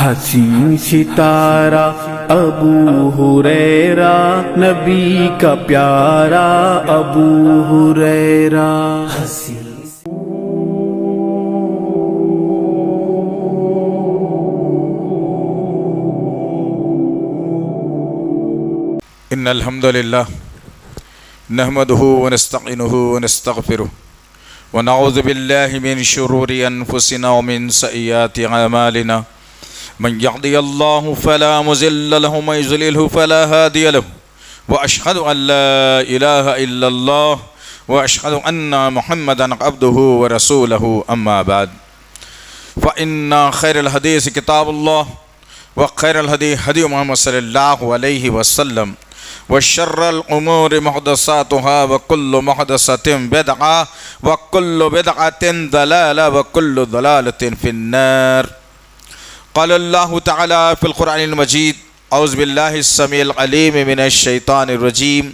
हसीन सितारा अबू हुरैरा, नबी का प्यारा अबू हुरैरा। इन्नल हम्दुलिल्लाह नहमदुहु व नस्तईनुहु व नस्तगफिरुह व नऊज़ु बिल्लाहि मिन शुरूरि अनफुसिना व मिन सय्यिआति अमालिना। मन यहदियल्लाहु फला मुज़िल्ल लहु व मन युज़लिलहु फला हादिय लहु व अशहदु अन ला इलाहा इल्लल्लाह व अशहदु अन्ना मुहम्मदन अब्दुहु व रसूलुहु। अम्मा बाद फ़इन्ना खैरल हदीस किताबुल्लाह व खैरल हदी हदी मुहम्मद सल्लल्लाहु अलैहि वसल्लम व शर्रल उमूर मुहदसातुहा व कुल्लु मुहदसतिन बिदअह व कुल्लु बिदअतिन दलाला व कुल्लु दलालतिन फिन्नार। क़ाल अल्लाहु तआला फ़िल क़ुरआनिल मजीद औज़ु बिल्लाहिस समीइल अलीम मिनश शैतानिर रजीम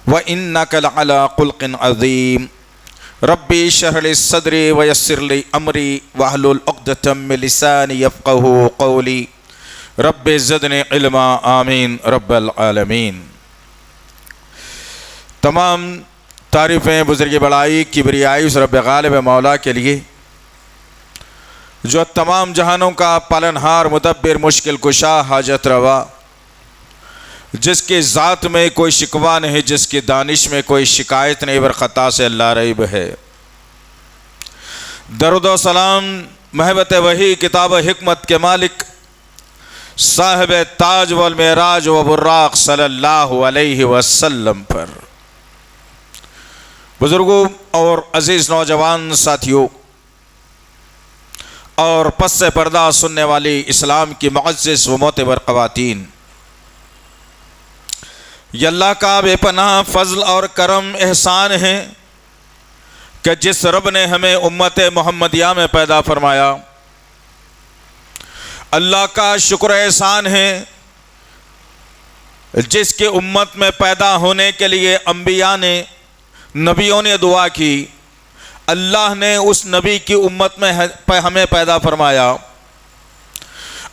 व इन्नका लअला ख़ुल्क़िन अज़ीम। रब्बी इश्रह ली सदरी व यस्सिर ली अमरी वहलुल उक़दतम मिन लिसानी यफ़क़हू क़ौली। रब्बि ज़िदनी इल्मा आमीन रब्बल आलमीन। तमाम तारीफ़ें बुज़ुर्गी बड़ाई किबरियाई उस रब्ब गालिब मौला के लिए जो तमाम जहानों का पालनहार मुदब्बिर मुश्किल कुशा हाजत रवा, जिसकी ज़ात में कोई शिकवा नहीं, जिसकी दानिश में कोई शिकायत नहीं, बर ख़ता से अल्लाह रईब है। दरुद व सलाम महबत वही किताब हिकमत के मालिक साहिब ताज वल मेराज व बुर्राक सल्लल्लाहु अलैहि वसल्लम पर। बुजुर्गों और अजीज़ नौजवान साथियों और पस से पर्दा सुनने वाली इस्लाम की मुअज़्ज़िज़ व मोतबर ख़वातीन, ये अल्लाह का बेपनाह फ़ज़ल और करम एहसान है कि जिस रब ने हमें उम्मत मोहम्मदिया में पैदा फरमाया। अल्लाह का शुक्र एहसान है जिसके उम्मत में पैदा होने के लिए अम्बिया ने, नबियों ने दुआ की। अल्लाह ने उस नबी की उम्मत में हमें पैदा फरमाया।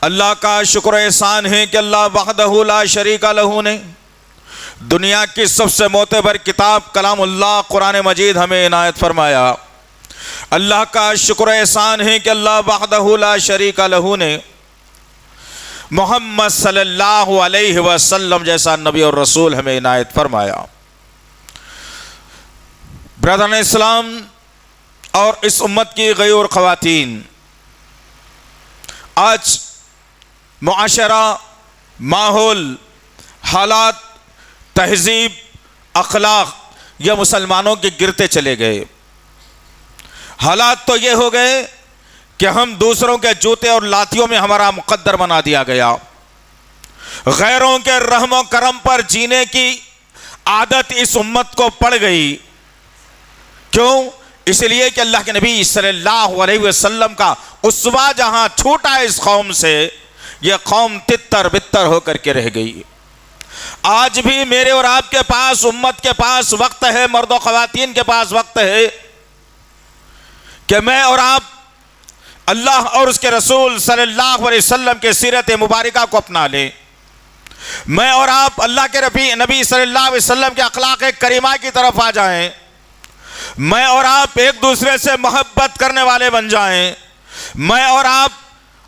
अल्लाह का शुक्र एहसान है कि अल्लाह वहदहु ला शरीका लहू ने दुनिया की सबसे मोतबर किताब कलामुल्लाह कुरान मजीद हमें इनायत फरमाया। अल्लाह का शुक्र एहसान है कि अल्लाह वहदहु ला शरीका लहू ने मोहम्मद सल्लल्लाहु अलैहि वसल्लम जैसा नबी और रसूल हमें इनायत फरमाया। ब्रदर इस्लाम और इस उम्मत की गयूर ख़वातीन, आज मुआशरा, माहौल, हालात, तहजीब, अखलाक ये मुसलमानों के गिरते चले गए। हालात तो ये हो गए कि हम दूसरों के जूते और लातियों में हमारा मुकद्दर बना दिया गया। गैरों के रहमो करम पर जीने की आदत इस उम्मत को पड़ गई। क्यों? इसलिए कि अल्लाह के नबी सल्लल्लाहु अलैहि वसल्लम का उसवा जहां छूटा इस कौम से, यह कौम तितर बितर होकर के रह गई। आज भी मेरे और आपके पास, उम्मत के पास वक्त है, मर्दों ख़वातीन के पास वक्त है कि मैं और आप अल्लाह और उसके रसूल सल्लल्लाहु अलैहि वसल्लम के सीरत मुबारका को अपना लें। मैं और आप अल्लाह के नबी सल्लल्लाहु अलैहि वसल्लम के अखलाक करीमा की तरफ आ जाएं। मैं और आप एक दूसरे से मोहब्बत करने वाले बन जाएं। मैं और आप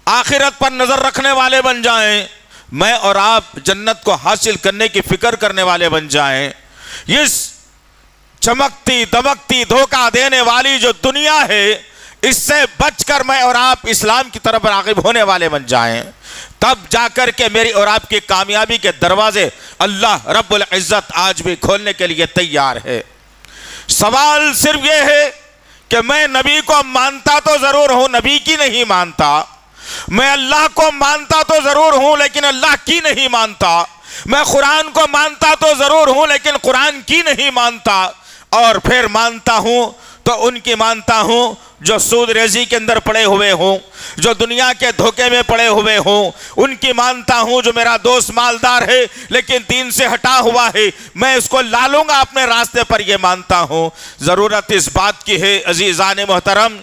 आखिरत पर नज़र रखने वाले बन जाएं। मैं और आप जन्नत को हासिल करने की फिक्र करने वाले बन जाएं। इस चमकती दमकती धोखा देने वाली जो दुनिया है, इससे बचकर मैं और आप इस्लाम की तरफ राग़िब होने वाले बन जाएं। तब जाकर के मेरी और आपकी कामयाबी के दरवाजे अल्लाह रब्बुल इज़्ज़त आज भी खोलने के लिए तैयार है। सवाल सिर्फ ये है कि मैं नबी को मानता तो ज़रूर हूँ, नबी की नहीं मानता। मैं अल्लाह को मानता तो ज़रूर हूँ, लेकिन अल्लाह की नहीं मानता। मैं कुरान को मानता तो ज़रूर हूँ, लेकिन कुरान की नहीं मानता। और फिर मानता हूँ तो उनकी मानता हूँ जो सूद रेज़ी के अंदर पड़े हुए हों, जो दुनिया के धोखे में पड़े हुए हों। उनकी मानता हूँ जो मेरा दोस्त मालदार है लेकिन दीन से हटा हुआ है, मैं इसको ला लूँगा अपने रास्ते पर, यह मानता हूँ। ज़रूरत इस बात की है अज़ीज़ान मोहतरम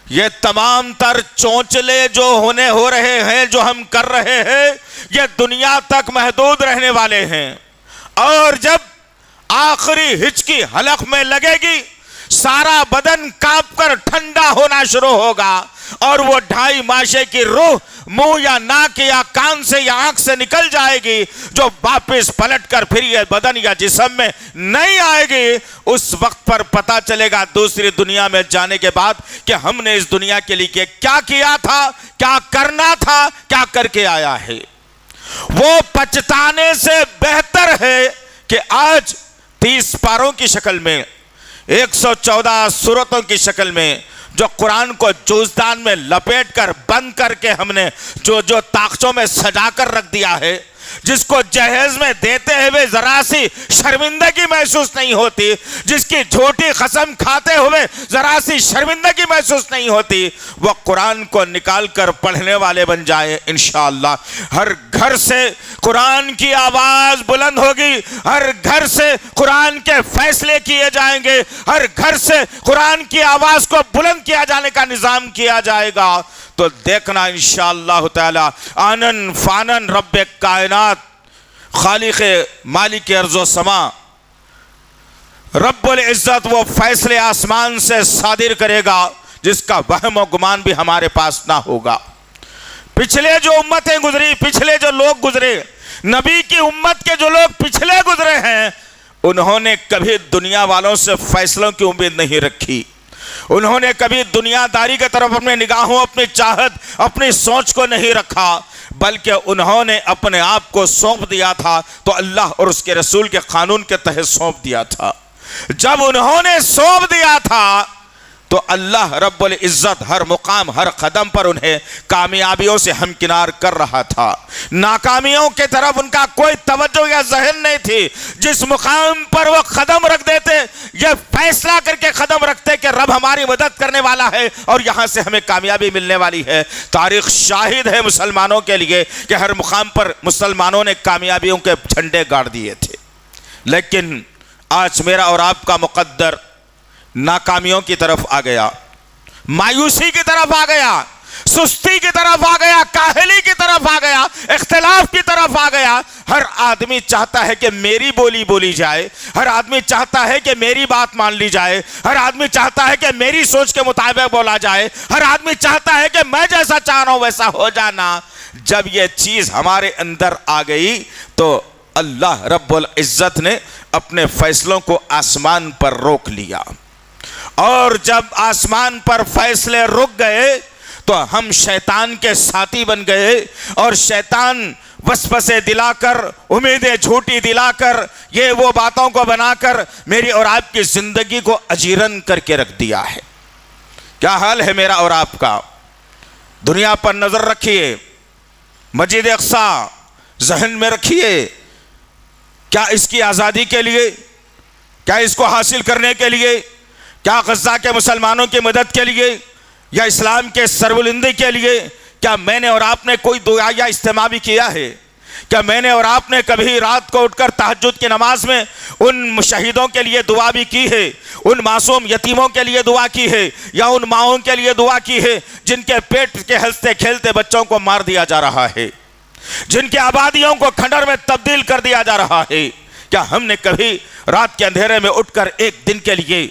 ये तमाम तर चोंचले जो हो रहे हैं, जो हम कर रहे हैं, ये दुनिया तक महदूद रहने वाले हैं। और जब आखिरी हिचकी हलक में लगेगी, सारा बदन कांपकर ठंडा होना शुरू होगा और वो ढाई माशे की रूह मुंह या नाक या कान से या आंख से निकल जाएगी, जो वापस पलटकर फिर ये बदन या जिस्म में नहीं आएगी। उस वक्त पर पता चलेगा दूसरी दुनिया में जाने के बाद कि हमने इस दुनिया के लिए क्या किया था, क्या करना था, क्या करके आया है। वो पछताने से बेहतर है कि आज 30 पारों की शक्ल में, 114 सूरतों की शक्ल में, जो कुरान को जूजदान में लपेटकर बंद करके हमने जो जो ताकचों में सजाकर रख दिया है, जिसको जहेज में देते हुए जरा सी शर्मिंदगी महसूस नहीं होती, जिसकी झूठी कसम खाते हुए जरा सी शर्मिंदगी महसूस नहीं होती, वह कुरान को निकाल कर पढ़ने वाले बन जाए इंशाअल्लाह। हर घर से कुरान की आवाज बुलंद होगी, हर घर से कुरान के फैसले किए जाएंगे, हर घर से कुरान की आवाज को बुलंद किया जाने का निजाम किया जाएगा। तो देखना इंशाअल्लाह ताला आनन फानन रब्बे कायनात खालिक़े मालिक अर्ज़ व समा रब्बुल इज़्ज़त वो फैसले आसमान से सादिर करेगा जिसका वहम और गुमान भी हमारे पास ना होगा। पिछले जो उम्मतें गुजरी, पिछले जो लोग गुजरे, नबी की उम्मत के जो लोग पिछले गुजरे हैं, उन्होंने कभी दुनिया वालों से फैसलों की उम्मीद नहीं रखी। उन्होंने कभी दुनियादारी की तरफ अपने निगाहों, अपनी चाहत, अपनी सोच को नहीं रखा, बल्कि उन्होंने अपने आप को सौंप दिया था तो अल्लाह और उसके रसूल के कानून के तहत सौंप दिया था। जब उन्होंने सौंप दिया था तो अल्लाह रब्बुल इज़्ज़त हर मुकाम, हर कदम पर उन्हें कामयाबियों से हमकिनार कर रहा था। नाकामियों की तरफ उनका कोई तवज्जो या ज़हन नहीं थी। जिस मुकाम पर वो कदम रख देते, ये फैसला करके कदम रखते कि रब हमारी मदद करने वाला है और यहाँ से हमें कामयाबी मिलने वाली है। तारीख शाहिद है मुसलमानों के लिए कि हर मुकाम पर मुसलमानों ने कामयाबियों के झंडे गाड़ दिए थे। लेकिन आज मेरा और आपका मुक़द्दर नाकामियों की तरफ आ गया, मायूसी की तरफ आ गया, सुस्ती की तरफ आ गया, काहली की तरफ आ गया, इख्तिलाफ की तरफ आ गया। हर आदमी चाहता है कि मेरी बोली बोली जाए, हर आदमी चाहता है कि मेरी बात मान ली जाए, हर आदमी चाहता है कि मेरी सोच के मुताबिक बोला जाए, हर आदमी चाहता है कि मैं जैसा चाह रहा हूं वैसा हो जाना। जब यह चीज हमारे अंदर आ गई तो अल्लाह रब्बुल इज़्ज़त ने अपने फैसलों को आसमान पर रोक लिया। और जब आसमान पर फैसले रुक गए तो हम शैतान के साथी बन गए और शैतान वसवसे दिलाकर, उम्मीदें झूठी दिलाकर, ये वो बातों को बनाकर मेरी और आपकी जिंदगी को अजीरन करके रख दिया है। क्या हाल है मेरा और आपका? दुनिया पर नजर रखिए, मस्जिद अक्सा जहन में रखिए। क्या इसकी आज़ादी के लिए, क्या इसको हासिल करने के लिए, क्या गज़ा के मुसलमानों की मदद के लिए या इस्लाम के सरबुलंदी के लिए क्या मैंने और आपने कोई दुआ या इज्तिमा भी किया है? क्या मैंने और आपने कभी रात को उठकर तहज्जुद की नमाज में उन शहीदों के लिए दुआ भी की है, उन मासूम यतीमों के लिए दुआ की है, या उन माओं के लिए दुआ की है जिनके पेट के हंसते खेलते बच्चों को मार दिया जा रहा है, जिनकी आबादियों को खंडर में तब्दील कर दिया जा रहा है? क्या हमने कभी रात के अंधेरे में उठकर एक दिन के लिए,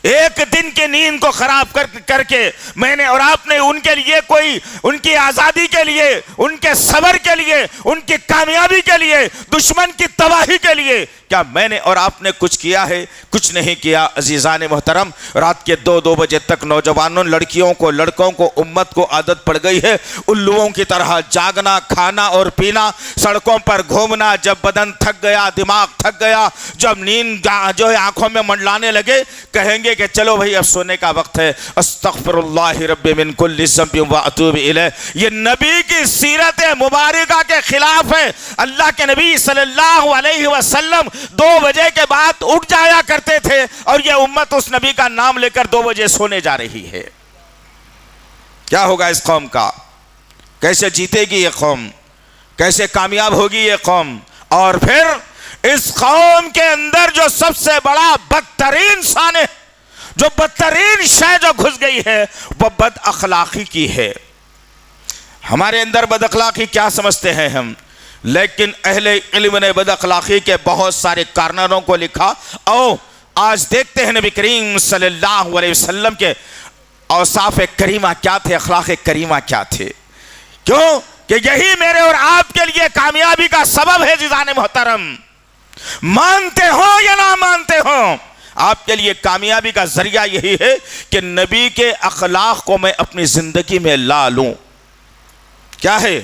एक दिन की नींद को खराब करके मैंने और आपने उनके लिए कोई, उनकी आज़ादी के लिए, उनके सबर के लिए, उनकी कामयाबी के लिए, दुश्मन की तबाही के लिए क्या मैंने और आपने कुछ किया है? कुछ नहीं किया। अजीज़ान मोहतरम, रात के 2-2 बजे तक नौजवानों, लड़कियों को, लड़कों को, उम्मत को आदत पड़ गई है उल्लुओं की तरह जागना, खाना और पीना, सड़कों पर घूमना। जब बदन थक गया, दिमाग थक गया, जब नींद जो है आंखों में मंडलाने लगे, कहेंगे कि चलो भाई अब सोने का वक्त है। अस्तग़फिरुल्लाह रब्बी मिन कुल्लि ज़ंबिन व अतूबु इलैह। ये नबी की सीरत मुबारका के खिलाफ है। अल्लाह के नबी सल्लल्लाहु अलैहि वसल्लम 2 बजे के बाद उठ जाया करते थे और यह उम्मत उस नबी का नाम लेकर 2 बजे सोने जा रही है। क्या होगा इस कौम का? कैसे जीतेगी ये कौम? कैसे कामयाब होगी ये कौम? और फिर इस कौम के अंदर जो सबसे बड़ा बदतरीन साने, जो बदतरीन शय जो घुस गई है वह बद अखलाकी की है। हमारे अंदर बद अखलाकी क्या समझते हैं हम, लेकिन अहले इल्म ने बद अखलाकी के बहुत सारे कारनामों को लिखा। और आज देखते हैं नबी करीम सल्लल्लाहु अलैहि वसल्लम के औसाफ करीमा क्या थे, अखलाक करीमा क्या थे। क्यों कि यही मेरे और आपके लिए कामयाबी का सबब है। जिजान मोहतरम, मानते हो या ना मानते हो, आपके लिए कामयाबी का जरिया यही है कि नबी के अखलाक को मैं अपनी जिंदगी में ला लूं। क्या है?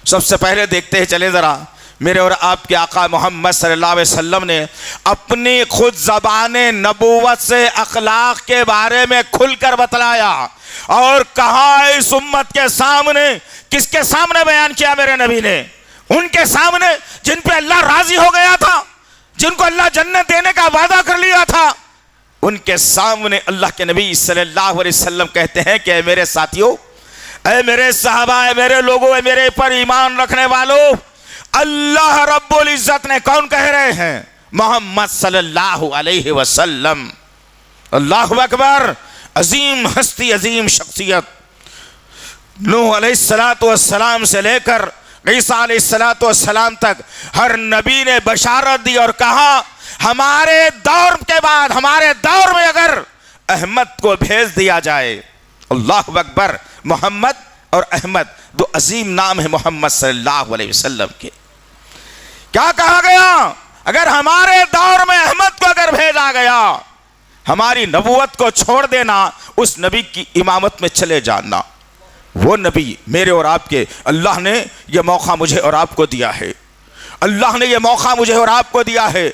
सबसे पहले देखते हैं, चले जरा, मेरे और आपके आका मोहम्मद सल्लल्लाहु अलैहि वसल्लम ने अपनी खुद ज़बाने नबूवत से अखलाक के बारे में खुलकर बतलाया और कहा इस उम्मत के सामने। किसके सामने बयान किया मेरे नबी ने? उनके सामने जिन पे अल्लाह राजी हो गया था, जिनको अल्लाह जन्नत देने का वादा कर लिया था, उनके सामने अल्लाह के नबी सल्लल्लाहु अलैहि वसल्लम कहते हैं कि ऐ मेरे साथियों, ऐ मेरे सहाबा, ऐ मेरे लोगों, ऐ मेरे पर ईमान रखने वालों, अल्लाह रब्बुल इज्जत ने, कौन कह रहे हैं? मोहम्मद सल्लल्लाहु अलैहि वसल्लम। अल्लाहु अकबर। अजीम हस्ती, अजीम शख्सियत, नूह अलैहिस्सलातु वस्सलाम से लेकर ईसा अलैहिस्सलातु वस्सलाम तक हर नबी ने बशारत दी और कहा हमारे दौर के बाद, हमारे दौर में अगर अहमद को भेज दिया जाए, अल्लाहु अकबर, मोहम्मद और अहमद दो अजीम नाम है मोहम्मद सल्लल्लाहु अलैहि वसल्लम के। क्या कहा गया? अगर हमारे दौर में अहमद को अगर भेजा गया, हमारी नबूवत को छोड़ देना, उस नबी की इमामत में चले जाना। वो नबी मेरे और आपके, अल्लाह ने यह मौका मुझे और आपको दिया है। अल्लाह ने यह मौका मुझे और आपको दिया है।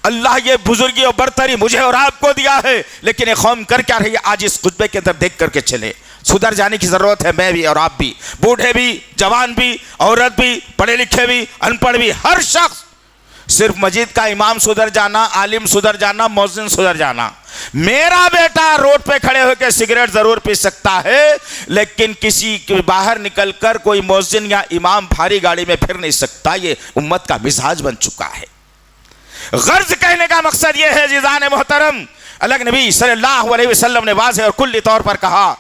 अल्लाह ये बुजुर्गी और बरतरी मुझे और आपको दिया है। लेकिन एक कौम कर क्या रही है? आज इस खुतबे के अंदर देख करके चले। सुधर जाने की जरूरत है, मैं भी और आप भी, बूढ़े भी, जवान भी, औरत भी, पढ़े लिखे भी, अनपढ़ भी, हर शख्स। सिर्फ मस्जिद का इमाम सुधर जाना, आलिम सुधर जाना, मौज़िन सुधर जाना। मेरा बेटा रोड पे खड़े होकर सिगरेट जरूर पी सकता है, लेकिन किसी के बाहर निकलकर कोई मौज़िन या इमाम भारी गाड़ी में फिर नहीं सकता। ये उम्मत का मिजाज बन चुका है। गर्ज कहने का मकसद यह है जिज़ान मोहतरम, अलग नबी सल्लल्लाहु अलैहि वसल्लम ने वाज़ेह और कुल्ली तौर पर कहा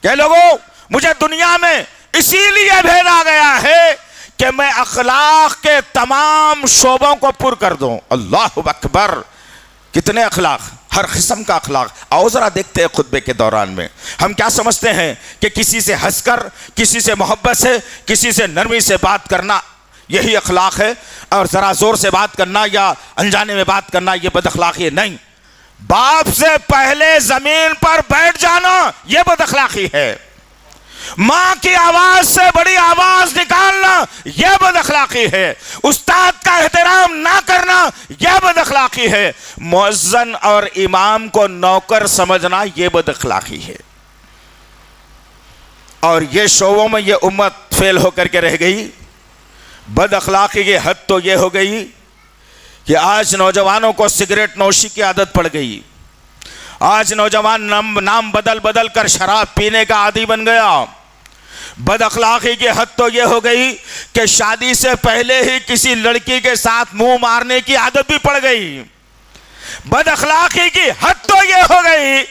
कि लोगों, मुझे दुनिया में इसीलिए भेजा गया है कि मैं अखलाक के तमाम शोबों को पुर कर दूं। अल्लाहु अकबर। कितने अखलाक, हर किस्म का अखलाक। आओ जरा देखते हैं खुतबे के दौरान में हम क्या समझते हैं कि किसी से हंसकर, किसी से मोहब्बत से, किसी से नरमी से बात करना यही अखलाक है, और जरा जोर से बात करना या अनजाने में बात करना यह बदअखलाकी है। नहीं, बाप से पहले जमीन पर बैठ जाना यह बदअखलाकी है। मां की आवाज से बड़ी आवाज निकालना यह बदअखलाकी है। उस्ताद का एहतराम ना करना यह बदअखलाकी है। मुअज्जिन और इमाम को नौकर समझना यह बदअखलाकी है। और ये शोबों में यह उम्मत फेल होकर के रह गई। बदअखलाकी की हद तो यह हो गई कि आज नौजवानों को सिगरेट नोशी की आदत पड़ गई। आज नौजवान नाम बदल बदल कर शराब पीने का आदी बन गया। बदअखलाकी की हद तो यह हो गई कि शादी से पहले ही किसी लड़की के साथ मुंह मारने की आदत भी पड़ गई। बदअखलाकी की हद तो यह हो गई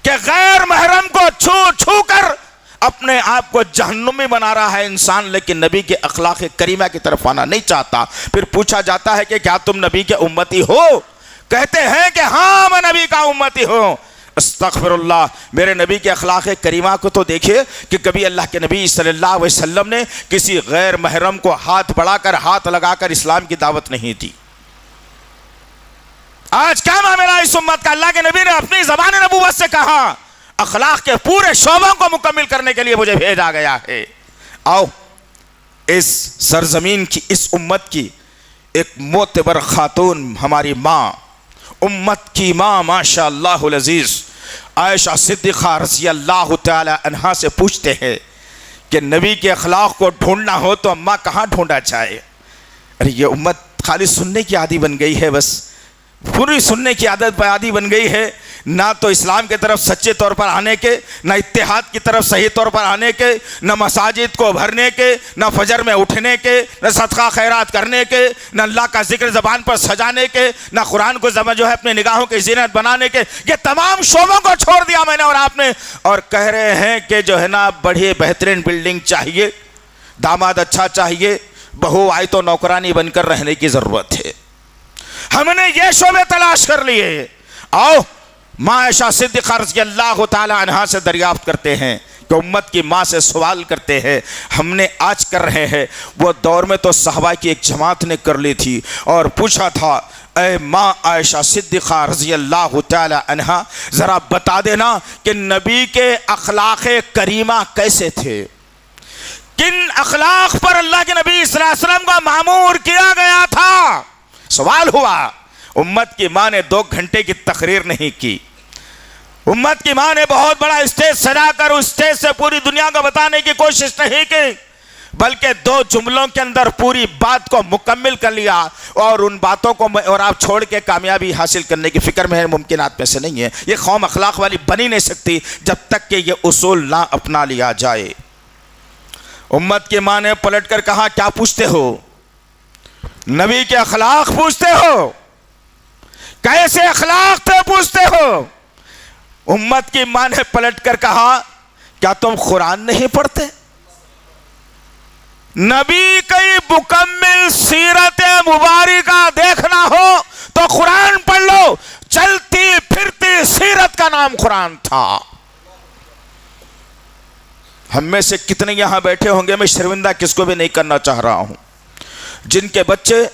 कि गैर महरम को छू छू कर अपने आप को जहन्नुमी बना रहा है इंसान, लेकिन नबी के अखलाक करीमा की तरफ आना नहीं चाहता। फिर पूछा जाता है कि क्या तुम नबी के उम्मती हो? कहते हैं कि हाँ, मैं नबी का उम्मती हूं। अस्तगफिरुल्लाह। मेरे नबी के अखलाक करीमा को तो देखिए कि कभी अल्लाह के नबी सल्लल्लाहु अलैहि वसल्लम ने किसी गैर महरम को हाथ बढ़ाकर, हाथ लगाकर इस्लाम की दावत नहीं दी। आज क्या मामला इस उम्मत का? अल्लाह के नबी ने अपनी ज़बान नबूवत से कहा अखलाक के पूरे शोबों को मुकम्मिल करने के लिए मुझे भेजा गया है। आओ इस सरजमीन की, इस उम्मत की एक मोतबर खातून, हमारी माँ, उम्मत की माँ माशाअल्लाहुल अजीज आयशा सिद्दीक़ा रज़ियल्लाहु तआला अन्हा से पूछते हैं कि नबी के अखलाक को ढूंढना हो तो अम्मा कहाँ ढूंढा जाए? अरे ये उम्मत खाली सुनने की आदी बन गई है, बस पूरी सुनने की आदत पर आदी बन गई है। ना तो इस्लाम की तरफ सच्चे तौर पर आने के, ना इत्तेहाद की तरफ सही तौर पर आने के, ना मसाजिद को भरने के, ना फजर में उठने के, ना सदका खैरात करने के, ना अल्लाह का जिक्र ज़बान पर सजाने के, ना कुरान को जो है अपने निगाहों की ज़ीनत बनाने के, ये तमाम शोबों को छोड़ दिया मैंने और आपने, और कह रहे हैं कि जो है ना बढ़िया बेहतरीन बिल्डिंग चाहिए, दामाद अच्छा चाहिए, बहू आए तो नौकरानी बनकर रहने की ज़रूरत है। हमने ये शोबे तलाश कर लिए। आओ माँ आयशा सिद्दीक़ा रज़ियल्लाहु ताला अन्हा से दरियाफ्त करते हैं कि उम्मत की माँ से सवाल करते हैं, हमने आज कर रहे हैं, वो दौर में तो सहाबा की एक जमात ने कर ली थी और पूछा था, ऐ माँ आयशा सिद्दीक़ा रज़ियल्लाहु ताला अन्हा, ज़रा बता देना कि नबी के अखलाक़ करीमा कैसे थे, किन अखलाक़ पर अल्लाह के नबी सल्लल्लाहु अलैहि वसल्लम को मामूर किया गया था। सवाल हुआ। उम्मत की माँ ने 2 घंटे की तकरीर नहीं की। उम्मत की माँ ने बहुत बड़ा स्टेज सजाकर उस स्टेज से पूरी दुनिया को बताने की कोशिश नहीं की, बल्कि 2 जुमलों के अंदर पूरी बात को मुकम्मिल कर लिया और उन बातों को और आप छोड़ के कामयाबी हासिल करने की फिक्र में मुमकिनात में से नहीं है। ये कौम अखलाक वाली बनी नहीं सकती जब तक कि ये उसूल ना अपना लिया जाए। उम्मत की माँ ने पलट कर कहा, क्या पूछते हो? नबी के अखलाक पूछते हो? कैसे अखलाक थे पूछते हो? उम्मत की माँ ने पलट कर कहा, क्या तुम कुरान नहीं पढ़ते? नबी की मुकम्मिल सीरत मुबारका देखना हो तो कुरान पढ़ लो। चलती फिरती सीरत का नाम कुरान था। हम में से कितने यहां बैठे होंगे, मैं शर्मिंदा किसको भी नहीं करना चाह रहा हूं, जिनके बच्चे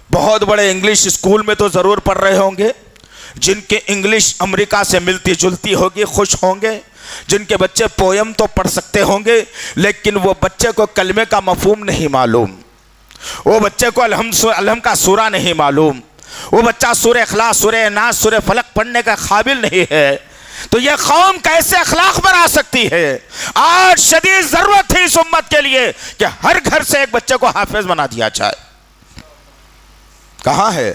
बहुत बड़े इंग्लिश स्कूल में तो ज़रूर पढ़ रहे होंगे, जिनके इंग्लिश अमेरिका से मिलती जुलती होगी, खुश होंगे, जिनके बच्चे पोयम तो पढ़ सकते होंगे, लेकिन वो बच्चे को कलमे का मफहूम नहीं मालूम, वो बच्चे को अलहम का सूरा नहीं मालूम, वो बच्चा सूरे इखलास, सूरे नास, सूरे फलक पढ़ने का काबिल नहीं है। तो यह कौम कैसे अखलाक पर आ सकती है? आज शदीद ज़रूरत है इस उम्मत के लिए कि हर घर से एक बच्चे को हाफिज बना दिया जाए। कहाँ है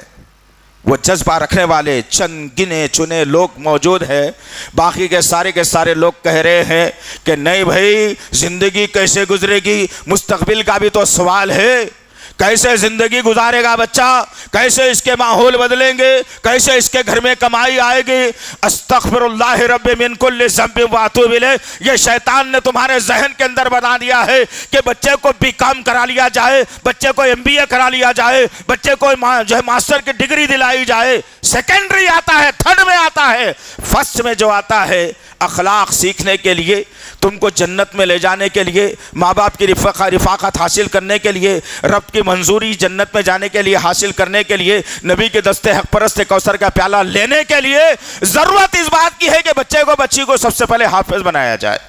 वो जज्बा रखने वाले? चंद गिने चुने लोग मौजूद हैं, बाकी के सारे लोग कह रहे हैं कि नहीं भाई, जिंदगी कैसे गुजरेगी, मुस्तकबिल का भी तो सवाल है, कैसे जिंदगी गुजारेगा बच्चा, कैसे इसके माहौल बदलेंगे, कैसे इसके घर में कमाई आएगी। अस्तगफिरुल्लाह रब्बी मिन कुल्लि ज़ंबिन व अतूबु इलैह। ये शैतान ने तुम्हारे जहन के अंदर बना दिया है कि बच्चे को बीकॉम करा लिया जाए, बच्चे को MBA करा लिया जाए, बच्चे को जो है मास्टर की डिग्री दिलाई जाए। सेकेंडरी आता है, थर्ड में आता है, फर्स्ट में जो आता है अखलाक सीखने के लिए, तुमको जन्नत में ले जाने के लिए, माँ बाप की रिफाकत हासिल करने के लिए, रब की मंजूरी जन्नत में जाने के लिए हासिल करने के लिए, नबी के दस्ते हक परस्त कौसर का प्याला लेने के लिए जरूरत इस बात की है कि बच्चे को बच्ची को सबसे पहले हाफिज बनाया जाए।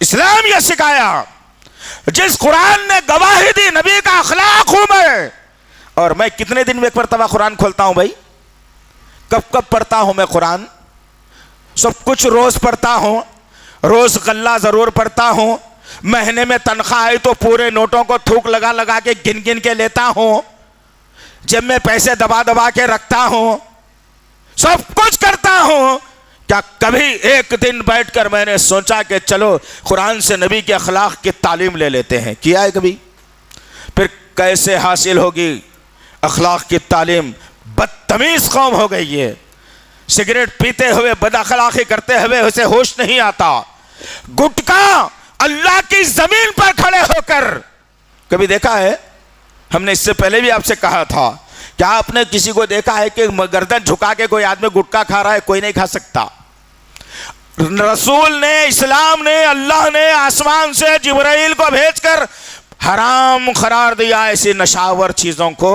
इस्लाम यह सिखाया, जिस कुरान ने गवाही दी नबी का अखलाक हूं मैं। और मैं कितने दिन में एक मरतबा कुरान खोलता हूं भाई? कब पढ़ता हूं मैं कुरान? सब कुछ रोज पढ़ता हूं, रोज गल्ला जरूर पढ़ता हूं, महीने में तनख्वाह आई तो पूरे नोटों को थूक लगा लगा के गिन गिन के लेता हूं, जब मैं पैसे दबा दबा के रखता हूं, सब कुछ करता हूं। क्या कभी एक दिन बैठकर मैंने सोचा कि चलो कुरान से नबी के अखलाक की तालीम ले लेते हैं? किया है कभी? फिर कैसे हासिल होगी अखलाक की तालीम? बदतमीज कौम हो गई है, सिगरेट पीते हुए, बदअखलाकी करते हुए उसे होश नहीं आता। गुटखा अल्लाह की जमीन पर खड़े होकर, कभी देखा है? हमने इससे पहले भी आपसे कहा था, क्या आपने किसी को देखा है कि गर्दन झुका के कोई आदमी गुटखा खा रहा है? कोई नहीं खा सकता। रसूल ने, इस्लाम ने, अल्लाह ने आसमान से जिब्राइल को भेजकर हराम करार दिया ऐसी नशावर चीज़ों को।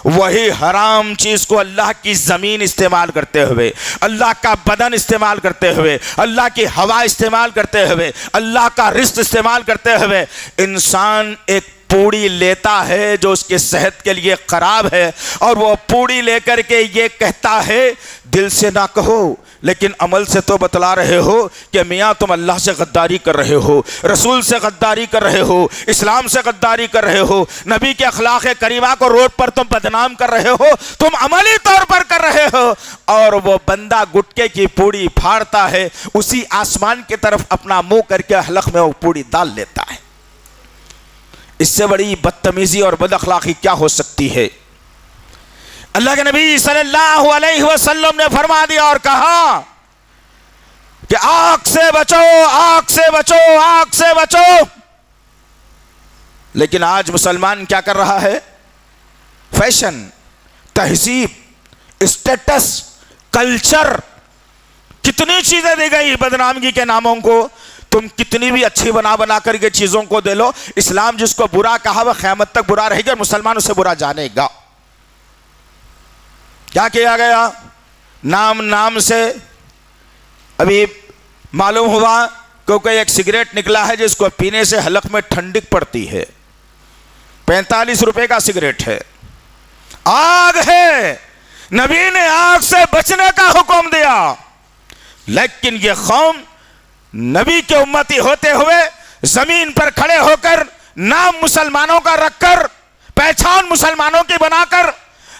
वही हराम चीज़ को अल्लाह की ज़मीन इस्तेमाल करते हुए, अल्लाह का बदन इस्तेमाल करते हुए, अल्लाह की हवा इस्तेमाल करते हुए, अल्लाह का रिज़्क़ इस्तेमाल करते हुए इंसान एक पूड़ी लेता है जो उसके सेहत के लिए खराब है, और वो पूड़ी लेकर के ये कहता है, दिल से ना कहो लेकिन अमल से तो बतला रहे हो कि मियाँ तुम अल्लाह से गद्दारी कर रहे हो, रसूल से गद्दारी कर रहे हो, इस्लाम से गद्दारी कर रहे हो, नबी के अखलाक करीमा को रोड पर तुम बदनाम कर रहे हो, तुम अमली तौर पर कर रहे हो। और वो बंदा गुटके की पूड़ी फाड़ता है, उसी आसमान की तरफ अपना मुंह करके हलक में वो पूड़ी डाल लेता है। इससे बड़ी बदतमीजी और बदअखलाकी क्या हो सकती है। अल्लाह के नबी सल्लल्लाहु अलैहि वसल्लम ने फरमा दिया और कहा कि आग से बचो, आग से बचो, आग से बचो। लेकिन आज मुसलमान क्या कर रहा है? फैशन, तहजीब, स्टेटस, कल्चर, कितनी चीजें दी गई बदनामगी के नामों को। तुम कितनी भी अच्छी बना बना करके चीजों को दे लो, इस्लाम जिसको बुरा कहा वह क़यामत तक बुरा रहेगा और मुसलमान उसे बुरा जानेगा। क्या किया गया? नाम नाम से अभी मालूम हुआ क्योंकि एक सिगरेट निकला है जिसको पीने से हलक में ठंडक पड़ती है, 45 रुपए का सिगरेट है, आग है। नबी ने आग से बचने का हुक्म दिया, लेकिन यह कौम नबी के उम्मती होते हुए जमीन पर खड़े होकर नाम मुसलमानों का रखकर, पहचान मुसलमानों की बनाकर,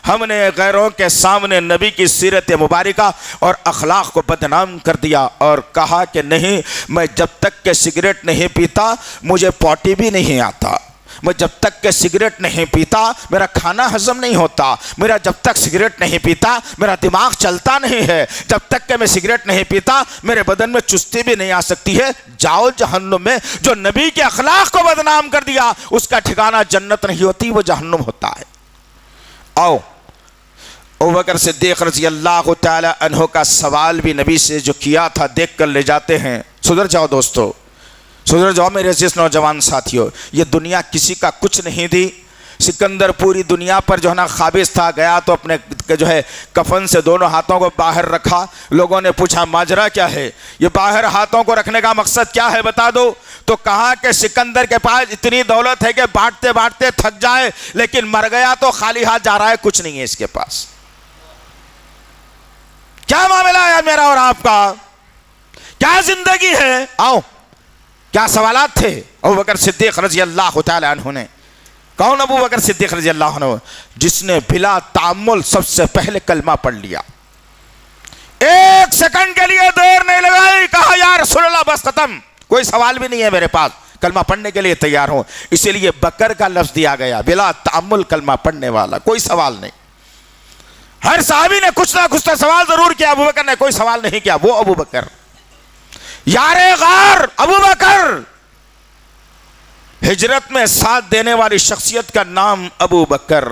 हमने गैरों के सामने नबी की सीरत मुबारका और अखलाक को बदनाम कर दिया और कहा कि नहीं, मैं जब तक के सिगरेट नहीं पीता मुझे पॉटी भी नहीं आता, मैं जब तक के सिगरेट नहीं पीता मेरा खाना हजम नहीं होता, मेरा जब तक सिगरेट नहीं पीता मेरा दिमाग चलता नहीं है, जब तक के मैं सिगरेट नहीं पीता मेरे बदन में चुस्ती भी नहीं आ सकती है। जाओ जहन्नुम में। जो नबी के अखलाक को बदनाम कर दिया उसका ठिकाना जन्नत नहीं होती, वो जहन्नुम होता है। आओ, अबू बकर सिद्दीक़ रज़ी अल्लाह तआला अन्हु का सवाल भी नबी से जो किया था देख कर ले जाते हैं। सुधर जाओ दोस्तों, सुधर जाओ मेरे अज़ीज़ नौजवान साथियों। ये दुनिया किसी का कुछ नहीं दी। सिकंदर पूरी दुनिया पर जो है ना काबिज था, गया तो अपने जो है कफन से दोनों हाथों को बाहर रखा। लोगों ने पूछा माजरा क्या है, ये बाहर हाथों को रखने का मकसद क्या है बता दो। तो कहा कि सिकंदर के पास इतनी दौलत है कि बांटते बांटते थक जाए, लेकिन मर गया तो खाली हाथ जा रहा है, कुछ नहीं है इसके पास। क्या मामला है मेरा और आपका, क्या जिंदगी है? आओ, क्या सवालात थे अबू बकर सिद्दीक़ रज़ी अल्लाह तआला अन्हु ने। कौन अबू बकर सिद्दीक़ रज़ी अल्लाह अन्हु? जिसने बिला तामुल सबसे पहले कलमा पढ़ लिया, एक सेकंड के लिए देर नहीं लगाई, कहा या रसूलल्लाह बस खत्म, कोई सवाल भी नहीं है मेरे पास, कलमा पढ़ने के लिए तैयार हूं। इसीलिए बकर का लफ्ज दिया गया, बिला तामुल कलमा पढ़ने वाला, कोई सवाल नहीं। हर साहबी ने कुछ ना कुछ तो सवाल जरूर किया, अबू बकर ने कोई सवाल नहीं किया। वो अबू बकर यारे गार अबू बकर, हिजरत में साथ देने वाली शख्सियत का नाम अबू बकर।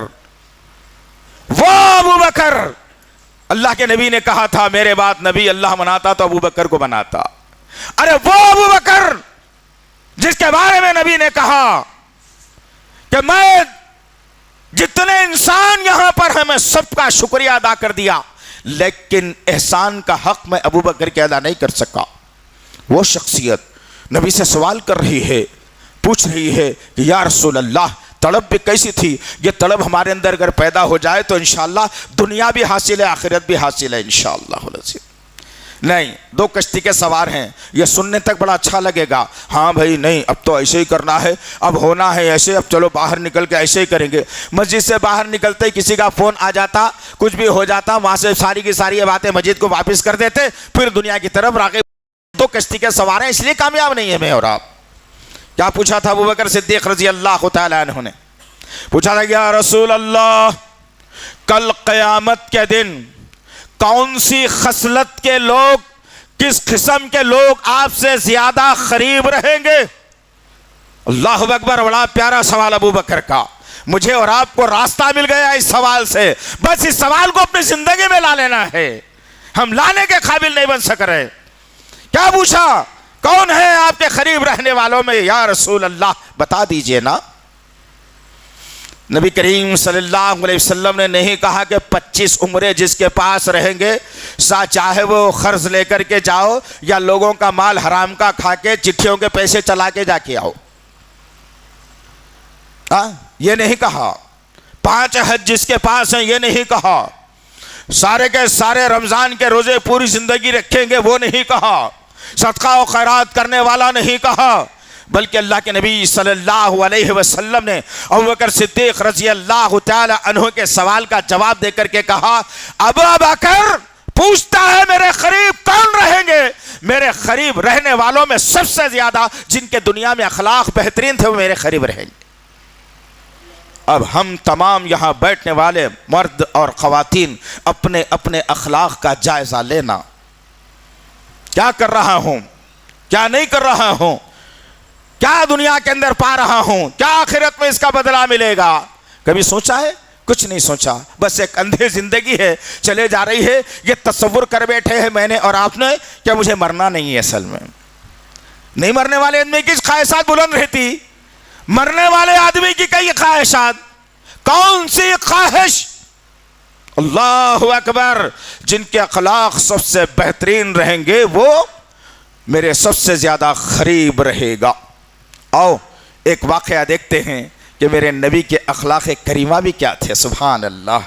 वो अबू बकर, अल्लाह के नबी ने कहा था मेरे बाद नबी अल्लाह बनाता तो अबू बकर को बनाता। अरे वो अबू बकर जिसके बारे में नबी ने कहा कि मैं जितने इंसान यहां पर हैं मैं सबका शुक्रिया अदा कर दिया, लेकिन एहसान का हक मैं अबू बकर के अदा नहीं कर सका। वो शख्सियत नबी से सवाल कर रही है, पूछ रही है कि या रसूल अल्लाह तड़प भी कैसी थी? ये तड़प हमारे अंदर अगर पैदा हो जाए तो इंशाअल्लाह दुनिया भी हासिल है, आखिरत भी हासिल है इंशाअल्लाह। नहीं, दो कश्ती के सवार हैं, ये सुनने तक बड़ा अच्छा लगेगा। हाँ भाई नहीं, अब तो ऐसे ही करना है, अब होना है ऐसे, अब चलो बाहर निकल के ऐसे ही करेंगे। मस्जिद से बाहर निकलते ही किसी का फ़ोन आ जाता, कुछ भी हो जाता, वहाँ से सारी की सारी बातें मस्जिद को वापस कर देते, फिर दुनिया की तरफ राग़िब। दो कश्ती के सवार हैं, इसलिए कामयाब नहीं है मैं और आप। क्या पूछा था अबू बकर सिद्दीक़ रज़ी अल्लाह तआला अन्हु ने? पूछा था या रसूल अल्लाह, कल क़यामत के दिन कौन सी खसलत के लोग, किस किस्म के लोग आपसे ज्यादा करीब रहेंगे? अल्लाह अकबर, बड़ा प्यारा सवाल अबू बकर का। मुझे और आपको रास्ता मिल गया इस सवाल से, बस इस सवाल को अपनी जिंदगी में ला लेना है। हम लाने के काबिल नहीं बन सक रहे। क्या पूछा? कौन है आपके करीब रहने वालों में? या रसूल अल्लाह बता दीजिए ना। नबी करीम सल्लल्लाहु अलैहि वसल्लम ने नहीं कहा कि 25 उम्रे जिसके पास रहेंगे, चाहे वो कर्ज लेकर के जाओ या लोगों का माल हराम का खा के चिट्ठियों के पैसे चला के जाके आओ। ये नहीं कहा। 5 हज जिसके पास हैं ये नहीं कहा। सारे के सारे रमजान के रोजे पूरी जिंदगी रखेंगे वो नहीं कहा। सदका और खैरात करने वाला नहीं कहा। बल्कि अल्लाह के नबी सल्लल्लाहु अलैहि वसल्लम ने अबू बकर सिद्दीक रज़ी अल्लाह तआला अन्हु के सवाल का जवाब देकर के कहा, अबू बकर पूछता है मेरे करीब कौन रहेंगे? मेरे करीब रहने वालों में सबसे ज्यादा जिनके दुनिया में अखलाक बेहतरीन थे वो मेरे करीब रहेंगे। अब हम तमाम यहाँ बैठने वाले मर्द और ख़वातीन अपने अपने अखलाक का जायजा लेना, क्या कर रहा हूँ, क्या नहीं कर रहा हूँ, क्या दुनिया के अंदर पा रहा हूँ, क्या आखिरत में इसका बदला मिलेगा? कभी सोचा है? कुछ नहीं सोचा। बस एक अंधे जिंदगी है, चले जा रही है। ये तस्वुर कर बैठे हैं मैंने और आपने क्या मुझे मरना नहीं है। असल में नहीं मरने वाले आदमी की ख्वाहिशात बुलंद रहती, मरने वाले आदमी की कई ख्वाहिशात। कौन सी ख्वाहिश? अल्लाहु अकबर। जिनके अखलाक सबसे बेहतरीन रहेंगे वो मेरे सबसे ज्यादा करीब रहेगा। आओ एक वाकया देखते हैं कि मेरे नबी के अखलाक करीमा भी क्या थे। सुभान अल्लाह।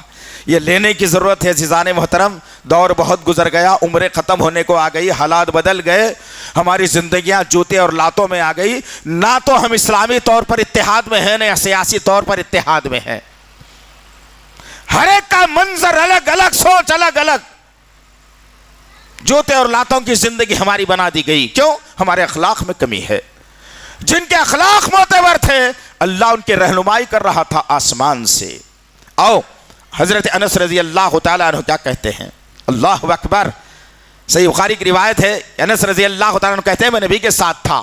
ये लेने की ज़रूरत है अज़ीज़ान मोहतरम। दौर बहुत गुजर गया, उम्रें ख़त्म होने को आ गई, हालात बदल गए, हमारी ज़िंदगियाँ जूते और लातों में आ गई। ना तो हम इस्लामी तौर पर इत्तेहाद में हैं, ना सियासी तौर पर इत्तेहाद में हैं। हर एक का मंजर अलग अलग, सोच अलग अलग। जूते और लातों की ज़िंदगी हमारी बना दी गई। क्यों? हमारे अखलाक में कमी है। जिनके अखलाक मोतेवर थे अल्लाह उनकी रहनुमाई कर रहा था आसमान से। आओ हजरत अनस रजी अल्लाह तआला अन्हु क्या कहते हैं। अल्लाह अकबर। सही बुखारी की रिवायत है। अनस रजी अल्लाह तआला अन्हु कहते हैं मैं नबी के साथ था।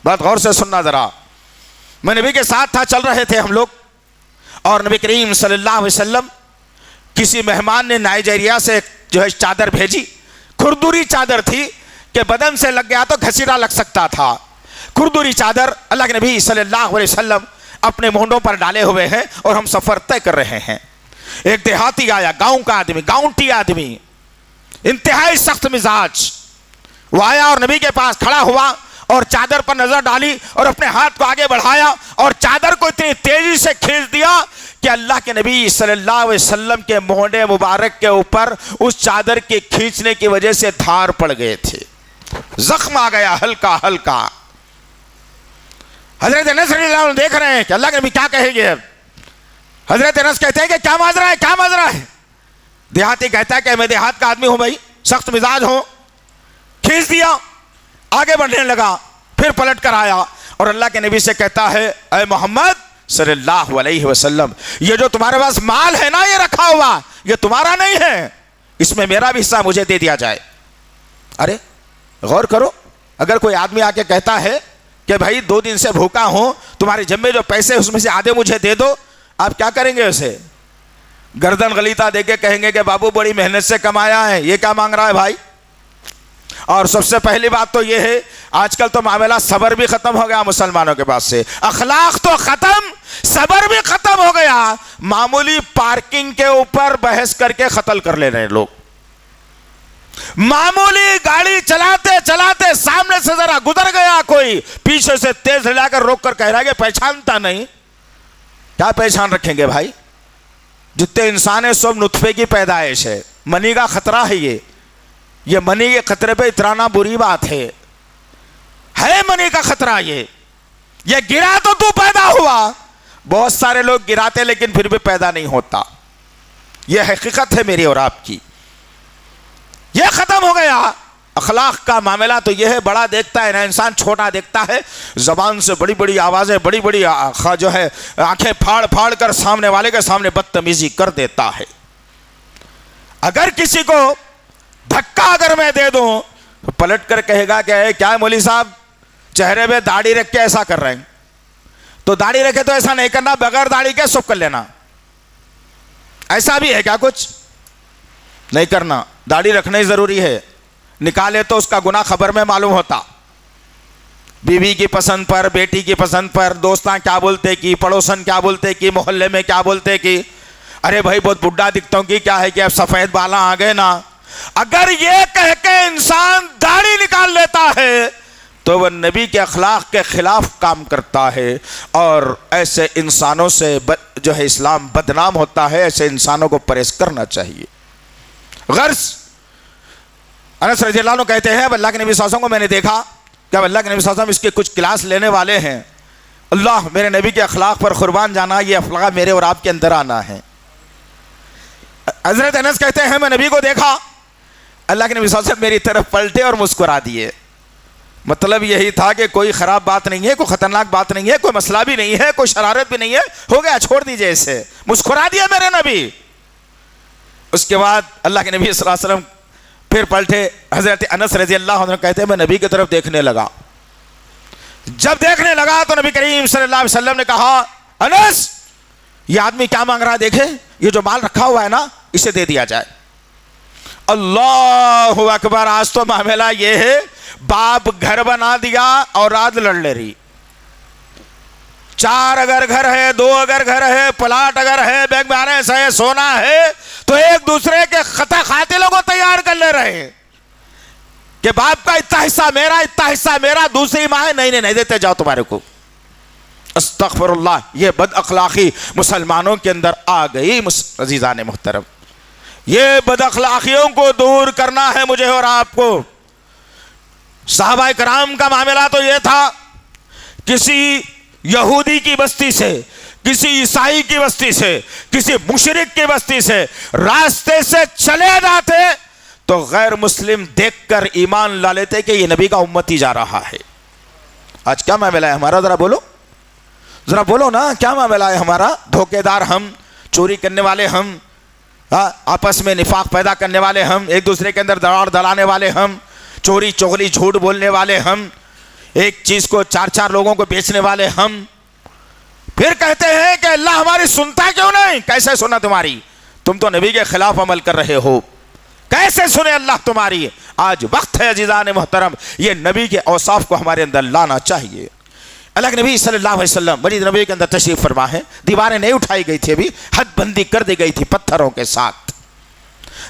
बहुत गौर से सुनना जरा। मैं नबी के साथ था, चल रहे थे हम लोग, और नबी करीम सल्लल्लाहु अलैहि वसल्लम किसी मेहमान ने नाइजीरिया से जो है चादर भेजी। खुरदुरी चादर थी कि बदन से लग गया तो घसीटा लग सकता था। खुरदुरी चादर अल्लाह के नबी सल्लल्लाहु अलैहि वसल्लम अपने मोहंडों पर डाले हुए हैं और हम सफर तय कर रहे हैं। एक देहाती आया, गांव का आदमी, गांवटी आदमी, इंतहाई सख्त मिजाज। वो आया और नबी के पास खड़ा हुआ और चादर पर नजर डाली और अपने हाथ को आगे बढ़ाया और चादर को इतनी तेजी से खींच दिया कि अल्लाह के नबी सल्लल्लाहु अलैहि वसल्लम के मोहंडे मुबारक के ऊपर उस चादर के खींचने की वजह से धार पड़ गए थे, जख्म आ गया हल्का हल्का। हजरत अनस रज़ियल्लाहु अन्हु देख रहे हैं कि अल्लाह के नबी क्या कहेंगे। हजरत अनस कहते हैं कि क्या माजरा है, क्या माजरा है? देहाती कहता है कि मैं देहात का आदमी हूं भाई, सख्त मिजाज हूं। खींच दिया, आगे बढ़ने लगा, फिर पलट कर आया और अल्लाह के नबी से कहता है, ऐ मोहम्मद सल्लल्लाहु अलैहि वसल्लम, ये जो तुम्हारे पास माल है ना, ये रखा हुआ, ये तुम्हारा नहीं है, इसमें मेरा भी हिस्सा मुझे दे दिया जाए। अरे गौर करो, अगर कोई आदमी आके कहता है कि भाई 2 दिन से भूखा हूं, तुम्हारे जेब में जो पैसे उसमें से आधे मुझे दे दो, आप क्या करेंगे? उसे गर्दन गलीता देके कहेंगे कि बाबू बड़ी मेहनत से कमाया है, ये क्या मांग रहा है भाई? और सबसे पहली बात तो ये है, आजकल तो मामला सबर भी खत्म हो गया मुसलमानों के पास से। अखलाक तो खत्म, सबर भी खत्म हो गया। मामूली पार्किंग के ऊपर बहस करके कत्ल कर ले रहे हैं लोग। मामूली गाड़ी चलाते चलाते सामने से जरा गुजर गया कोई, पीछे से तेज हिलाकर रोक कर कह रहा है कि पहचानता नहीं। क्या पहचान रखेंगे भाई? जितने इंसान है सब नुत्फे की पैदाइश है। मनी का खतरा है ये मनी के खतरे पे इतराना बुरी बात है मनी का खतरा। ये गिरा तो तू पैदा हुआ। बहुत सारे लोग गिराते लेकिन फिर भी पैदा नहीं होता। यह हकीकत है मेरी और आपकी। यह खत्म हो गया। अखलाक का मामला तो यह है, बड़ा देखता है ना इंसान, छोटा देखता है। जबान से बड़ी बड़ी आवाजें, बड़ी बड़ी जो है आंखें फाड़ फाड़ कर सामने वाले के सामने बदतमीजी कर देता है। अगर किसी को धक्का अगर मैं दे दूं तो पलट कर कहेगा कि क्या है मौलवी साहब, चेहरे पे दाढ़ी रख के ऐसा कर रहे हैं, तो दाढ़ी रखे तो ऐसा नहीं करना, बगैर दाढ़ी के सुख कर लेना। ऐसा भी है क्या? कुछ नहीं करना, दाढ़ी रखना ही जरूरी है। निकाले तो उसका गुनाह खबर में मालूम होता। बीवी की पसंद पर, बेटी की पसंद पर, दोस्तां क्या बोलते कि, पड़ोसन क्या बोलते कि, मोहल्ले में क्या बोलते कि, अरे भाई बहुत बुढ़ा दिखता हूं कि क्या है कि अब सफेद बाला आ गए ना। अगर ये कह के इंसान दाढ़ी निकाल लेता है तो वह नबी के अखलाक के ख़िलाफ़ काम करता है, और ऐसे इंसानों से जो है इस्लाम बदनाम होता है। ऐसे इंसानों को परहेज करना चाहिए। गर्ज अनस रज़ियल्लाहु अन्हु कहते हैं, अल्लाह के नबी सल्लल्लाहु अलैहि वसल्लम को मैंने देखा कि अल्लाह के नबी सल्लल्लाहु अलैहि वसल्लम इसके कुछ क्लास लेने वाले हैं। अल्लाह, मेरे नबी के अखलाक पर कुर्बान जाना, ये अखलाक मेरे और आपके अंदर आना है। हज़रत अनस कहते हैं, मैं नबी को देखा, अल्लाह के नबी सल्लल्लाहु अलैहि वसल्लम मेरी तरफ पलटे और मुस्कुरा दिए। मतलब यही था कि कोई ख़राब बात नहीं है, कोई ख़तरनाक बात नहीं है, कोई मसला भी नहीं है, कोई शरारत भी नहीं है, हो गया, छोड़ दीजिए इसे। मुस्कुरा दिया मेरे नबी। उसके बाद अल्लाह के नबी सल्लल्लाहु अलैहि वसल्लम फिर पलटे। हज़रत अनस रज़ियल्लाहु अन्हु कहते हैं, मैं नबी की तरफ देखने लगा। जब देखने लगा तो नबी करीम सल्लल्लाहु अलैहि वसल्लम ने कहा, अनस, ये आदमी क्या मांग रहा है, देखे, ये जो माल रखा हुआ है ना, इसे दे दिया जाए। अल्लाहु अकबर। आज तो मामला ये है, बाप घर बना दिया, औलाद लड़ ले रही। 4 अगर घर है, 2 अगर घर है, प्लाट अगर है, बैंक बैलेंस है, सोना है, तो एक दूसरे के खता खातिलों को तैयार कर ले रहे हैं कि बाप का इतना हिस्सा मेरा, इतना हिस्सा मेरा। दूसरी माँ है, नहीं नहीं देते, जाओ तुम्हारे को। अस्तगफिरुल्लाह, ये बद अखलाकी मुसलमानों के अंदर आ गई। अजीज़ान मुहतरम, ये बद अखलाकियों को दूर करना है मुझे और आपको। सहाबाए कराम का मामला तो यह था, किसी यहूदी की बस्ती से, किसी ईसाई की बस्ती से, किसी मुशरिक की बस्ती से रास्ते से चले जाते तो गैर मुस्लिम देखकर ईमान ला लेते कि ये नबी का उम्मती जा रहा है। आज क्या मामला है हमारा, जरा बोलो ना, क्या मामला है हमारा? धोखेदार हम, चोरी करने वाले हम, आपस में निफाक पैदा करने वाले हम, एक दूसरे के अंदर दरार दलाने वाले हम, चोरी चुगली झूठ बोलने वाले हम, एक चीज को 4-4 लोगों को बेचने वाले हम। फिर कहते हैं कि अल्लाह हमारी सुनता क्यों नहीं? कैसे सुना तुम्हारी? तुम तो नबी के खिलाफ अमल कर रहे हो, कैसे सुने अल्लाह तुम्हारी? आज वक्त है अजीज़ान मोहतरम, ये नबी के औसाफ को हमारे अंदर लाना चाहिए। अल्लाह के नबी सल्लल्लाहु अलैहि वसल्लम मस्जिद नबी के अंदर तशरीफ फरमा है। दीवारें नहीं उठाई गई थी, अभी हदबंदी कर दी गई थी पत्थरों के साथ।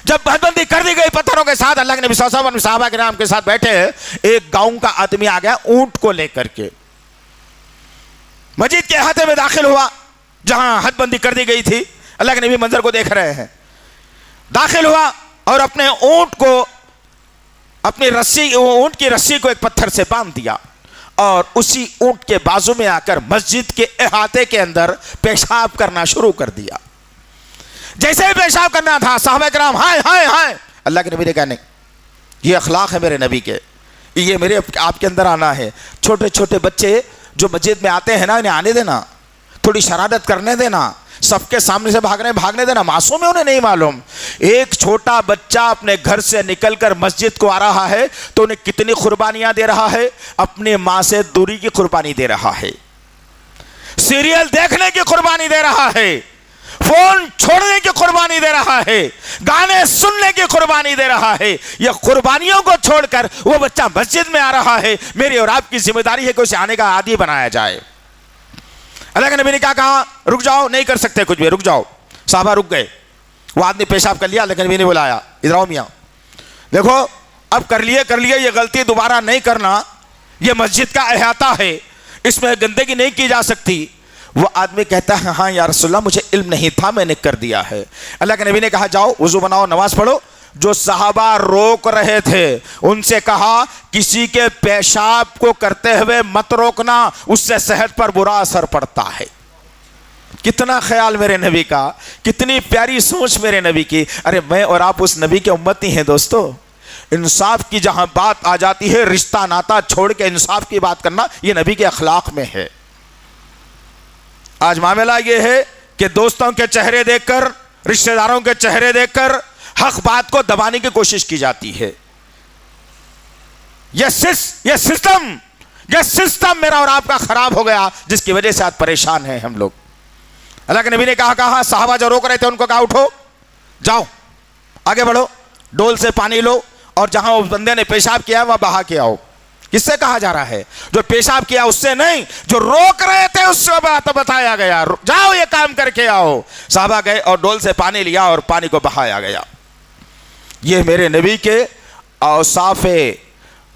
जब हदबंदी कर दी गई पत्थरों के साथ, अल्लाह के नबी सल्लल्लाहु अलैहि वसल्लम सहाबा किराम के साथ बैठे हैं। एक गांव का आदमी आ गया ऊंट को लेकर के, मस्जिद के अहाते में दाखिल हुआ जहां हदबंदी कर दी गई थी। अल्लाह के नबी मंजर को देख रहे हैं। दाखिल हुआ और अपने ऊंट को, अपनी रस्सी, ऊंट की रस्सी को एक पत्थर से बांध दिया और उसी ऊंट के बाजू में आकर मस्जिद के अहाते के अंदर पेशाब करना शुरू कर दिया। जैसे ही पेशाब करना था, साहबे कराम हाय हाय हाय। अल्लाह के नबी ने कहा, नहीं, ये अखलाक है मेरे नबी के, ये मेरे आपके अंदर आना है। छोटे छोटे बच्चे जो मस्जिद में आते हैं ना, इन्हें आने देना, थोड़ी शरारत करने देना, सबके सामने से भागने देना। मासूम है, उन्हें नहीं मालूम। एक छोटा बच्चा अपने घर से निकलकर मस्जिद को आ रहा है तो उन्हें कितनी कुर्बानियां दे रहा है? अपने मां से दूरी की कुर्बानी दे रहा है, सीरियल देखने की कुर्बानी दे रहा है, फोन छोड़ने की कुर्बानी दे रहा है, गाने सुनने की कुर्बानी दे रहा है। यह कुर्बानियों को छोड़कर वो बच्चा मस्जिद में आ रहा है। मेरी और आपकी जिम्मेदारी है कि उसे आने का आदी बनाया जाए। अल्लाह के नबी ने क्या कहा? रुक जाओ, नहीं कर सकते कुछ भी, रुक जाओ। साहबा रुक गए। वो आदमी पेशाब कर लिया, अल्लाह के नबी ने बुलाया, इधर आओ मियाँ, देखो अब कर लिए, ये गलती दोबारा नहीं करना। ये मस्जिद का अहाता है, इसमें गंदगी नहीं की जा सकती। वो आदमी कहता है, हाँ या रसूलल्लाह, मुझे इल्म नहीं था, मैंने कर दिया है। अल्लाह के नबी ने कहा, जाओ वुजू बनाओ, नमाज पढ़ो। जो सहाबा रोक रहे थे उनसे कहा, किसी के पेशाब को करते हुए मत रोकना, उससे सेहत पर बुरा असर पड़ता है। कितना ख्याल मेरे नबी का, कितनी प्यारी सोच मेरे नबी की। अरे मैं और आप उस नबी के उम्मती हैं दोस्तों। इंसाफ की जहां बात आ जाती है, रिश्ता नाता छोड़ के इंसाफ की बात करना, यह नबी के अखलाक में है। आज मामला यह है कि दोस्तों के चेहरे देखकर, रिश्तेदारों के चेहरे देखकर हक बात को दबाने की कोशिश की जाती है। यह सिस्टम मेरा और आपका खराब हो गया, जिसकी वजह से आज परेशान हैं हम लोग। अल्लाह के नबी ने कहा, साहबा जो रोक रहे थे उनको कहा, उठो, जाओ, आगे बढ़ो, डोल से पानी लो और जहां उस बंदे ने पेशाब किया वहां बहा के आओ। किससे कहा जा रहा है? जो पेशाब किया उससे नहीं, जो रोक रहे थे उससे बात बताया गया, जाओ ये काम करके आओ। साहबा गए और डोल से पानी लिया और पानी को बहाया गया। ये मेरे नबी के औसाफ़े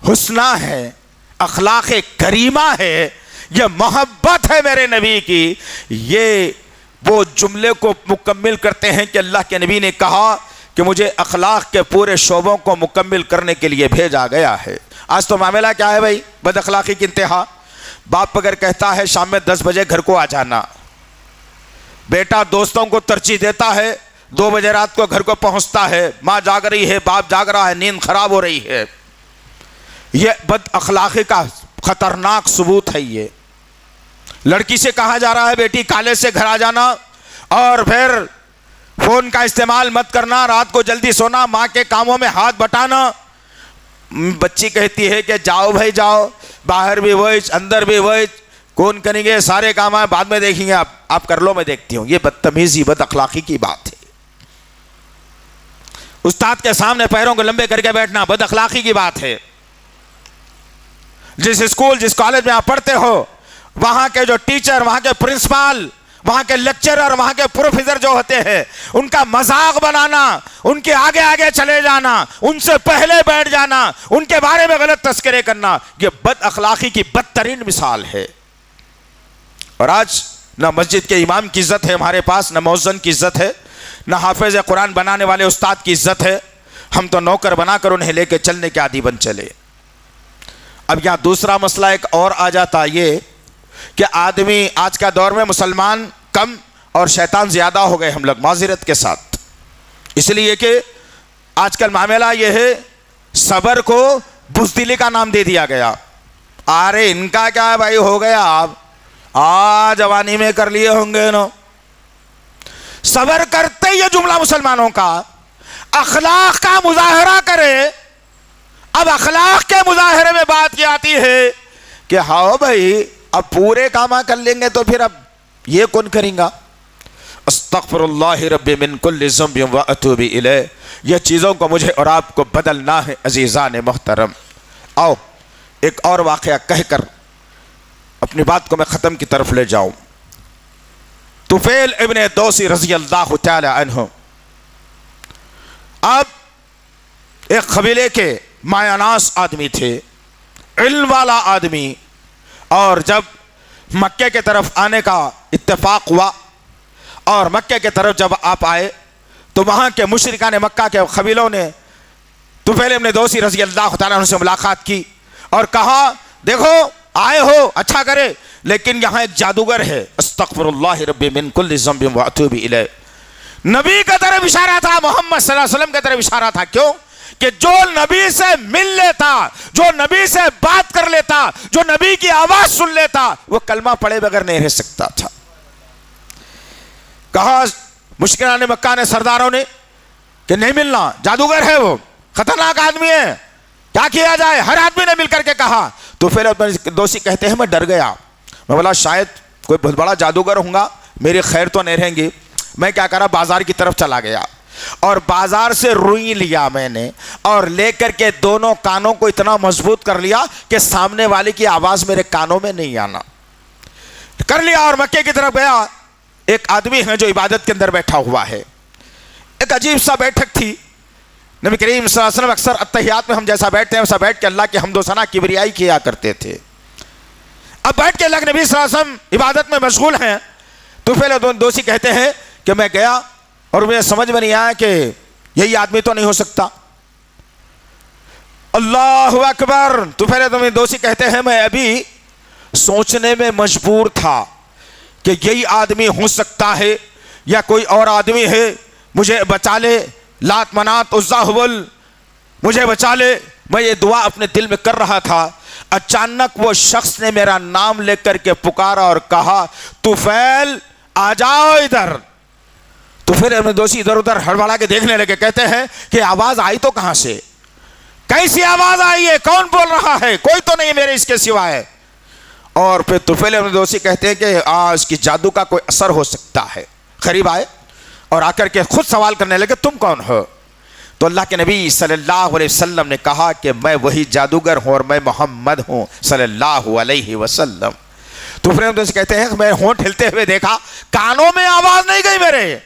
हुस्ना है, अखलाक करीमा है, ये मोहब्बत है मेरे नबी की, ये वो जुमले को मुकम्मिल करते हैं कि अल्लाह के नबी ने कहा कि मुझे अखलाक के पूरे शोबों को मुकम्मिल करने के लिए भेजा गया है। आज तो मामला क्या है भाई, बद अखलाकी की इंतहा। बाप अगर कहता है शाम में 10 बजे घर को आ जाना, बेटा दोस्तों को तरजीह देता है, 2 बजे रात को घर को पहुंचता है, माँ जाग रही है, बाप जाग रहा है, नींद खराब हो रही है। यह बद अखलाकी का खतरनाक सबूत है। ये लड़की से कहा जा रहा है बेटी काले से घर आ जाना, और फिर फोन का इस्तेमाल मत करना, रात को जल्दी सोना, माँ के कामों में हाथ बटाना। बच्ची कहती है कि जाओ भाई जाओ, बाहर भी वही अंदर भी वही, कौन करेंगे, सारे काम आए बाद में देखेंगे, आप कर लो मैं देखती हूँ। ये बदतमीजी बद अखलाकी की बात है। उस्ताद के सामने पैरों को लंबे करके बैठना बद अखलाकी की बात है। जिस स्कूल जिस कॉलेज में आप पढ़ते हो, वहां के जो टीचर, वहां के प्रिंसिपल, वहां के लेक्चरर, वहां के प्रोफेसर जो होते हैं, उनका मजाक बनाना, उनके आगे आगे चले जाना, उनसे पहले बैठ जाना, उनके बारे में गलत तस्करे करना, यह बद अखलाकी की बदतरीन मिसाल है। और आज ना मस्जिद के इमाम की इज्जत है हमारे पास, ना मौज़िन की इज्जत है, ना हाफिज कुरान बनाने वाले उस्ताद की इज्जत है। हम तो नौकर बनाकर उन्हें लेके चलने के आदी बन चले। अब यहां दूसरा मसला एक और आ जाता, ये कि आदमी आज का दौर में मुसलमान कम और शैतान ज्यादा हो गए हम लोग, माजिरत के साथ। इसलिए कि आजकल मामला यह है, सबर को बुज़दिली का नाम दे दिया गया। अरे इनका क्या है भाई, हो गया, आप जवानी में कर लिए होंगे ना। सबर करते ये जुमला मुसलमानों का अखलाक का मुजाहरा करे। अब अखलाक के मुजाहरे में बात की आती है कि हाँ भाई अब पूरे काम कर लेंगे तो फिर अब ये कौन करेगा। अस्तगफिरुल्लाह रब्बी मिन कुल्लि ज़ंबिन व अतूबु इलैह। यह चीज़ों को मुझे और आपको बदलना है अजीज़ान मोहतरम। आओ एक और वाक़या कहकर अपनी बात को मैं ख़त्म की तरफ ले जाऊं। तुफैल इब्न दौसी रज़ी अल्लाह तआला अन्हु, अब एक कबीले के मायानास आदमी थे, इल्म वाला आदमी, और जब मक्के के तरफ आने का इत्तेफाक हुआ और मक्के के तरफ जब आप आए तो वहाँ के मुशरिकान मक्का के कबीलों ने तुफैल इब्न दौसी रज़ी अल्लाह तआला अन्हु से मुलाकात की और कहा देखो आए हो अच्छा करे, लेकिन यहाँ एक जादूगर है। अस्तगफिरुल्लाह रब्बी मिन कुल्लि ज़ंबिन व अतूबु इलैह। नबी का तरफ इशारा था, मोहम्मद सल्लल्लाहु अलैहि वसल्लम की तरफ इशारा था। क्यों? कि जो नबी से मिल लेता, जो नबी से बात कर लेता, जो नबी की आवाज सुन लेता, वो कलमा पढ़े बगैर नहीं रह सकता था। कहा मुश्किलान मक्का ने, सरदारों ने, कि नहीं मिलना, जादूगर है वो, खतरनाक आदमी है, क्या किया जाए। हर आदमी ने मिलकर के कहा। तो फिर अपने दोषी कहते हैं मैं डर गया, मैं बोला शायद कोई बहुत बड़ा जादूगर होगा, मेरी खैर तो नहीं रहेंगी। मैं क्या करा, बाजार की तरफ चला गया और बाजार से रुई लिया मैंने और लेकर के दोनों कानों को इतना मजबूत कर लिया कि सामने वाले की आवाज मेरे कानों में नहीं आना कर लिया। और मक्के की तरफ गया। एक आदमी है जो इबादत के अंदर बैठा हुआ है। एक अजीब सा बैठक थी। नबी करीम सल्लल्लाहु अलैहि वसल्लम अक्सर अत्तहियात में हम जैसा बैठते हैं वैसा बैठ के अल्लाह के हम्दो सना किबरियाई किया करते थे। अब बैठ के अल्लाह के नबी सल्लल्लाहु अलैहि वसल्लम इबादत में मशगूल हैं। तो फिर दोषी कहते हैं कि मैं गया और मुझे समझ में नहीं आया कि यही आदमी तो नहीं हो सकता। अल्लाहु अकबर। तो फिर दोषी कहते हैं मैं अभी सोचने में मजबूर था कि यही आदमी हो सकता है या कोई और आदमी है, मुझे बचा ले, लात मनात उज़्ज़ा हुबल मुझे बचा ले। मैं ये दुआ अपने दिल में कर रहा था, अचानक वो शख्स ने मेरा नाम लेकर के पुकारा और कहा तुफैल आ जाओ इधर। तो फिर अपने दोषी इधर उधर हड़बड़ा के देखने लगे। कहते हैं कि आवाज आई तो कहां से, कैसी आवाज आई है, कौन बोल रहा है, कोई तो नहीं मेरे इसके सिवाय। और फिर तुफैल अपने दोषी कहते हैं कि इसकी जादू का कोई असर हो सकता है। करीब आए और आकर के खुद सवाल करने लगे तुम कौन हो। तो अल्लाह के नबी सल्लल्लाहु अलैहि वसल्लम ने कहा कि मैं वही जादूगर हूं और मैं मोहम्मद हूं सल्लल्लाहु अलैहि वसल्लम। तो फिर कहते हैं मैं होंठ हिलते हुए देखा, कानों में आवाज नहीं गई मेरे।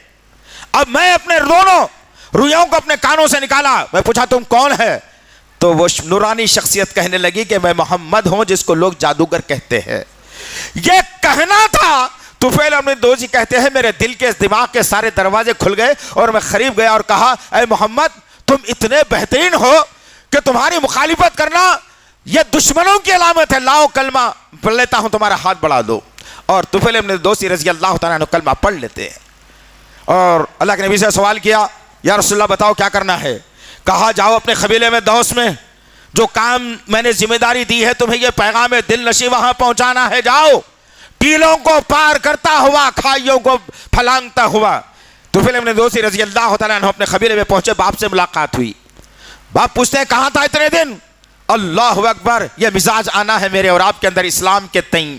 अब मैं अपने दोनों रुइयों को अपने कानों से निकाला, मैं पूछा तुम कौन है। तो वो नूरानी शख्सियत कहने लगी कि मैं मोहम्मद हूं जिसको लोग जादूगर कहते हैं। ये कहना था। तुफैल अपने दोजी कहते हैं मेरे दिल के दिमाग के सारे दरवाजे खुल गए और मैं करीब गया और कहा, ऐ मोहम्मद तुम इतने बेहतरीन हो कि तुम्हारी मुखालिफत करना यह दुश्मनों की अलामत है। लाओ कलमा पढ़ लेता हूं, तुम्हारा हाथ बढ़ा दो। और तुफैल अपने दोस्ती रज़ी अल्लाह तआला अन्हु कलमा पढ़ लेते हैं। और अल्लाह के नबी से सवाल किया, या रसूलल्लाह बताओ क्या करना है। कहा जाओ अपने कबीले में दौस में जो काम मैंने जिम्मेदारी दी है तुम्हें यह पैगाम दिल नशी वहां पहुंचाना है। जाओ टीलों को पार करता हुआ, खाइयों को फलांगता हुआ। तो फिर अपने दोस्ती रज़ी अल्लाह तआला अन्हु अपने कबीले में पहुंचे। बाप से मुलाकात हुई। बाप पूछते हैं कहां था इतने दिन। अल्लाह अकबर, यह मिजाज आना है मेरे और आपके अंदर इस्लाम के तईं।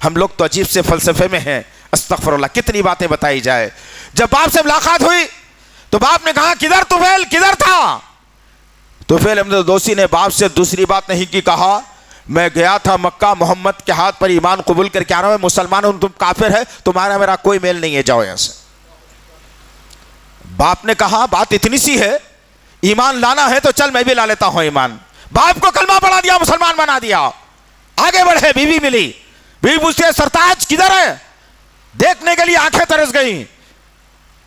हम लोग तो अजीब से फलसफे में हैं, अस्तगफिरुल्लाह, कितनी बातें बताई जाए। जब बाप से मुलाकात हुई तो बाप ने कहा किधर तुफैल, किधर था। तुफैल अपने दोस्ती ने बाप से दूसरी बात नहीं की, कहा मैं गया था मक्का, मोहम्मद के हाथ पर ईमान कबूल करके आ रहा हूं, मुसलमान हूं, तुम काफिर है, तुम्हारा मेरा कोई मेल नहीं है, जाओ यहां से। बाप ने कहा बात इतनी सी है, ईमान लाना है तो चल मैं भी ला लेता हूं ईमान। बाप को कलमा पढ़ा दिया, मुसलमान बना दिया। आगे बढ़े, बीवी मिली। बीवी पूछती है सरताज किधर है। देखने के लिए आंखें तरस गई।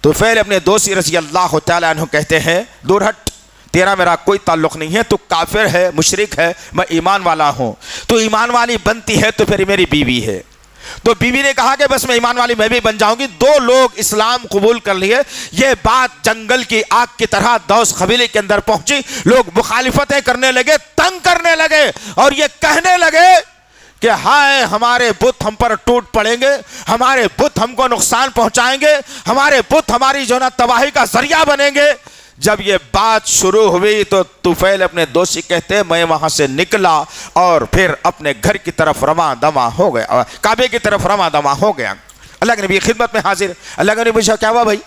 तो फिर अपने दोस्ती रज़ी अल्लाह तआला अन्हु कहते हैं दूर हट, तेरा मेरा कोई ताल्लुक नहीं है, तू काफिर है, मुशरिक है, मैं ईमान वाला हूं। तू ईमान वाली बनती है तो फिर मेरी बीवी है। तो बीवी ने कहा कि बस मैं ईमान वाली मैं भी बन जाऊंगी। दो लोग इस्लाम कबूल कर लिए। यह बात जंगल की आग की तरह दौस कबीले के अंदर पहुंची। लोग मुखालिफतें करने लगे, तंग करने लगे और ये कहने लगे कि हाय हमारे बुत हम पर टूट पड़ेंगे, हमारे बुत हमको नुकसान पहुंचाएंगे, हमारे बुत हमारी जो ना तबाही का जरिया बनेंगे। जब ये बात शुरू हुई तो तुफैल अपने दोस्ती कहते हैं मैं वहां से निकला और फिर अपने घर की तरफ रवा दवा हो गया, काबे की तरफ रवा दवा हो गया। अल्लाह के नबी खिदमत में हाजिर। अल्लाह के नबी पूछा क्या हुआ भाई,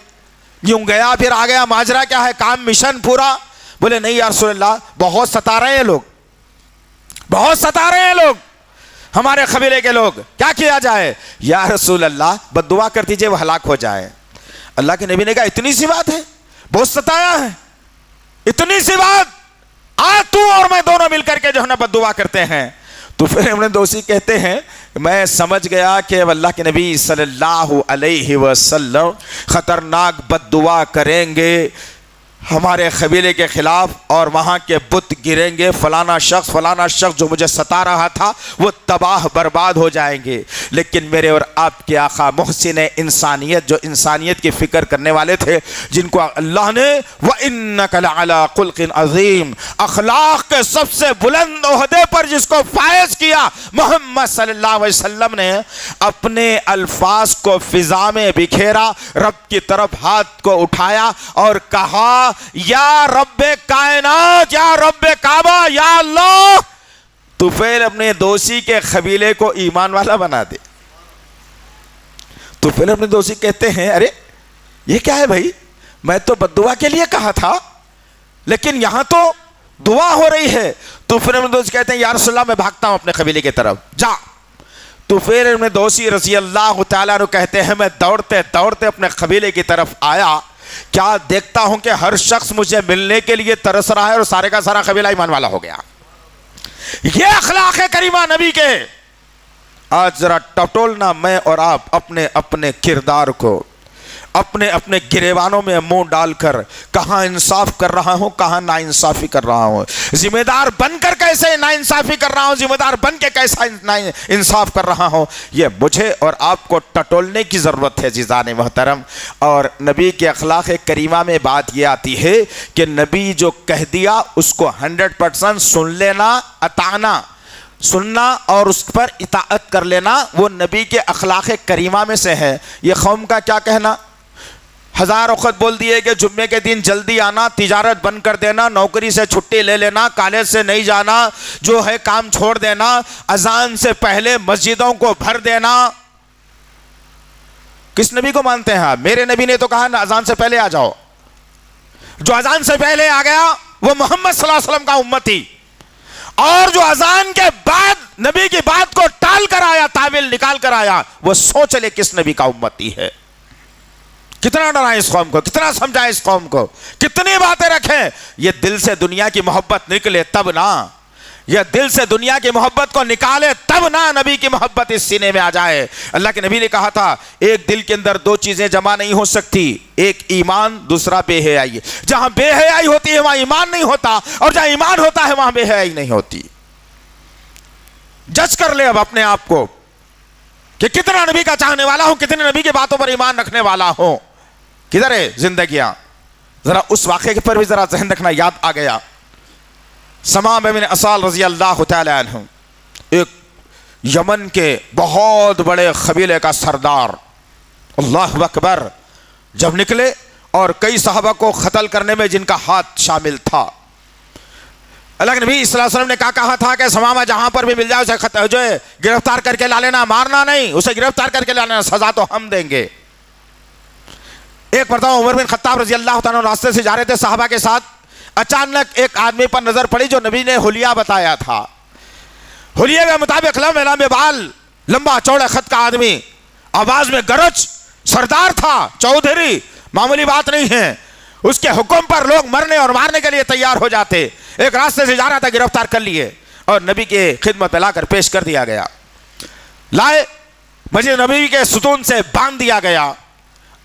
यूं गया फिर आ गया, माजरा क्या है, काम मिशन पूरा। बोले नहीं या रसूलल्लाह, बहुत सता रहे हैं लोग, बहुत सता रहे हैं लोग, हमारे कबीले के लोग, क्या किया जाए। या रसूल अल्लाह बद्दुआ कर दीजिए वो हलाक हो जाए। अल्लाह के नबी ने कहा इतनी सी बात है, बहुत सताया है, इतनी सी बात, आ तू और मैं दोनों मिलकर के जो है ना बद्दुआ करते हैं। तो फिर हमने दोस्ती कहते हैं मैं समझ गया कि अल्लाह के नबी सल्लल्लाहु अलैहि वसल्लम खतरनाक बद्दुआ करेंगे हमारे कबीले के खिलाफ और वहाँ के बुत गिरेंगे, फलाना शख्स जो मुझे सता रहा था वो तबाह बर्बाद हो जाएंगे। लेकिन मेरे और आपके आका मोहसिन इंसानियत, जो इंसानियत की फ़िक्र करने वाले थे, जिनको अल्लाह ने व इन्नका लअला खुल्क़िन अज़ीम, अखलाक के सबसे बुलंद ओहदे पर जिसको फायज किया, मोहम्मद सल्लल्लाहु अलैहि वसल्लम ने अपने अल्फाज को फिजा में बिखेरा, रब की तरफ हाथ को उठाया और कहा या रब्बे कायनात, या रब्बे काबा, या अल्लाह तू फिर अपने दोषी के कबीले को ईमान वाला बना दे। तो फिर अपने दोषी कहते हैं अरे ये क्या है भाई, मैं तो बद्दुआ के लिए कहा था लेकिन यहां तो दुआ हो रही है। तो फिर अपने दोस्त कहते हैं या रसूलल्लाह मैं भागता हूं अपने कबीले की तरफ, जा। तो फिर अपने दोषी रज़ी अल्लाह तआला अन्हु कहते हैं मैं दौड़ते दौड़ते अपने कबीले की तरफ आया, क्या देखता हूं कि हर शख्स मुझे मिलने के लिए तरस रहा है और सारे का सारा कबीला ईमान वाला हो गया। ये अखलाक है करीमा नबी के। आज जरा टटोलना मैं और आप अपने अपने किरदार को, अपने अपने गिरेबानों में मुंह डालकर कहां इंसाफ कर रहा हूं, कहां नाइंसाफी कर रहा हूं, जिम्मेदार बनकर कैसे नाइंसाफी कर रहा हूं, जिम्मेदार बन के कैसा इंसाफ कर रहा हूं, यह मुझे और आपको टटोलने की जरूरत है जीज़ान मोहतरम। और नबी के अखलाक करीमा में बात यह आती है कि नबी जो कह दिया उसको 100% सुन लेना, अताना सुनना और उस पर इताअत कर लेना, वो नबी के अखलाक करीमा में से है। ये कौम का क्या कहना, हजार वक़्त बोल दिए कि जुम्मे के दिन जल्दी आना, तिजारत बंद कर देना, नौकरी से छुट्टी ले लेना, कॉलेज से नहीं जाना, जो है काम छोड़ देना, अजान से पहले मस्जिदों को भर देना। किस नबी को मानते हैं आप? मेरे नबी ने तो कहा ना अजान से पहले आ जाओ। जो अजान से पहले आ गया वो मोहम्मद सल्लल्लाहु अलैहि वसल्लम का उम्मती, और जो अजान के बाद नबी की बात को टाल कर आया, ताविल निकाल कर आया, वो सोच ले किस नबी का उम्मती है। कितना डराएं इस कौम को, कितना समझाएं इस कौम को, कितनी बातें रखें। ये दिल से दुनिया की मोहब्बत निकले तब ना, यह दिल से दुनिया की मोहब्बत को निकाले तब ना नबी की मोहब्बत इस सीने में आ जाए। अल्लाह के नबी ने कहा था एक दिल के अंदर दो चीजें जमा नहीं हो सकती, एक ईमान, दूसरा बेहयाई। जहां बेहयाई होती है वहां ईमान नहीं होता, और जहां ईमान होता है वहां बेहयाई नहीं होती। जज कर ले अब अपने आप को कि कितना नबी का चाहने वाला हूं, कितने नबी की बातों पर ईमान रखने वाला हूं। किधर है जिंदगियां? जरा उस वाक़े पर भी जरा ज़हन रखना। याद आ गया समाम बिन असाल रजी अल्लाह तआला अन्हु, एक यमन के बहुत बड़े कबीले का सरदार, अल्लाह अकबर, जब निकले और कई सहाबा को कत्ल करने में जिनका हाथ शामिल था। अल्लाह के नबी सल्लल्लाहु अलैहि वसल्लम ने कहा था कि समामा जहां पर भी मिल जाए उसे जो है गिरफ्तार करके ला लेना, मारना नहीं, उसे गिरफ्तार करके ला लेना, सजा तो हम देंगे। एक मरतबा उमर बिन खत्ताब रजी अल्लाह तआला रास्ते से जा रहे थे सहाबा के साथ, अचानक एक आदमी पर नजर पड़ी जो नबी ने हुलिया बताया था। हुलिया के मुताबिक लंबे बाल, लंबा चौड़ा खत का आदमी, आवाज में गरज, सरदार था, चौधरी, मामूली बात नहीं है। उसके हुक्म पर लोग मरने और मारने के लिए तैयार हो जाते। एक रास्ते से जा रहा था, गिरफ्तार कर लिए और नबी के खिदमत में लाकर पेश कर दिया गया। लाए मस्जिद नबी के सुतून से बांध दिया गया।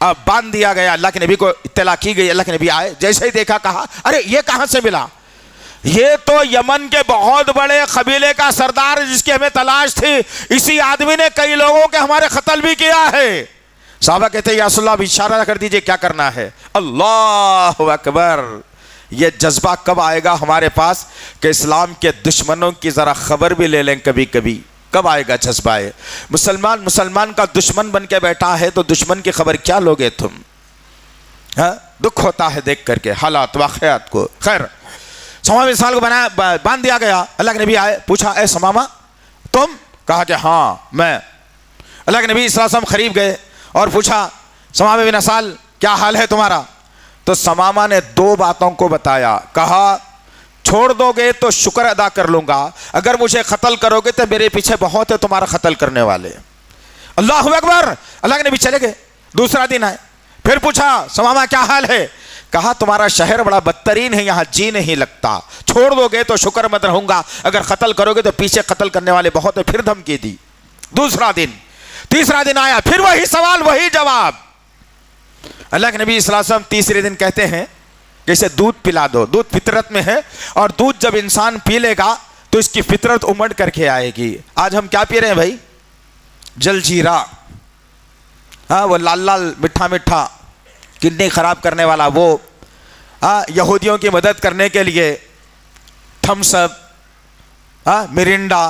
अब बांध दिया गया, अल्लाह के नबी को इत्तला की गई। अल्लाह के नबी आए, जैसे ही देखा कहा अरे ये कहां से मिला? ये तो यमन के बहुत बड़े कबीले का सरदार जिसकी हमें तलाश थी, इसी आदमी ने कई लोगों के हमारे कत्ल भी किया है। साहबा कहते हैं या रसूल अल्लाह, इशारा कर दीजिए क्या करना है। अल्लाह अकबर। ये जज्बा कब आएगा हमारे पास कि इस्लाम के दुश्मनों की जरा खबर भी ले लें कभी कभी? कब आएगा जज्बा? है मुसलमान का दुश्मन बन के बैठा है तो दुश्मन की खबर क्या लोगे तुम? दुख होता है देख करके हालात वाक़यात को। खैर, समामा बिन साल को बांध दिया गया। अल्लाह के नबी आए, पूछा ए समामा तुम? कहा कि हाँ मैं। अल्लाह के नबी सल्लल्लाहु अलैहि वसल्लम करीब गए और पूछा समामा बिन साल क्या हाल है तुम्हारा? तो समामा ने दो बातों को बताया। कहा छोड़ दोगे तो शुक्र अदा कर लूंगा, अगर मुझे कत्ल करोगे तो मेरे पीछे बहुत है तुम्हारा कत्ल करने वाले। अल्लाह अकबर। अल्लाह के नबी चले गए। दूसरा दिन आए, फिर पूछा समामा क्या हाल है? कहा तुम्हारा शहर बड़ा बदतरीन है, यहां जी नहीं लगता, छोड़ दोगे तो शुक्र मत रहूंगा, अगर कत्ल करोगे तो पीछे कत्ल करने वाले बहुत है। फिर धमकी दी। दूसरा दिन, तीसरा दिन आया, फिर वही सवाल वही जवाब। अल्लाह के नबी सल्लल्लाहु अलैहि वसल्लम तीसरे दिन कहते हैं कि इसे दूध पिला दो, दूध फितरत में है, और दूध जब इंसान पी लेगा तो इसकी फितरत उमड़ करके आएगी। आज हम क्या पी रहे हैं भाई? जलजीरा, हाँ वो लाल लाल मिठा मिठा किडनी खराब करने वाला वो, हाँ यहूदियों की मदद करने के लिए थम्स अप, हाँ मिरिंडा,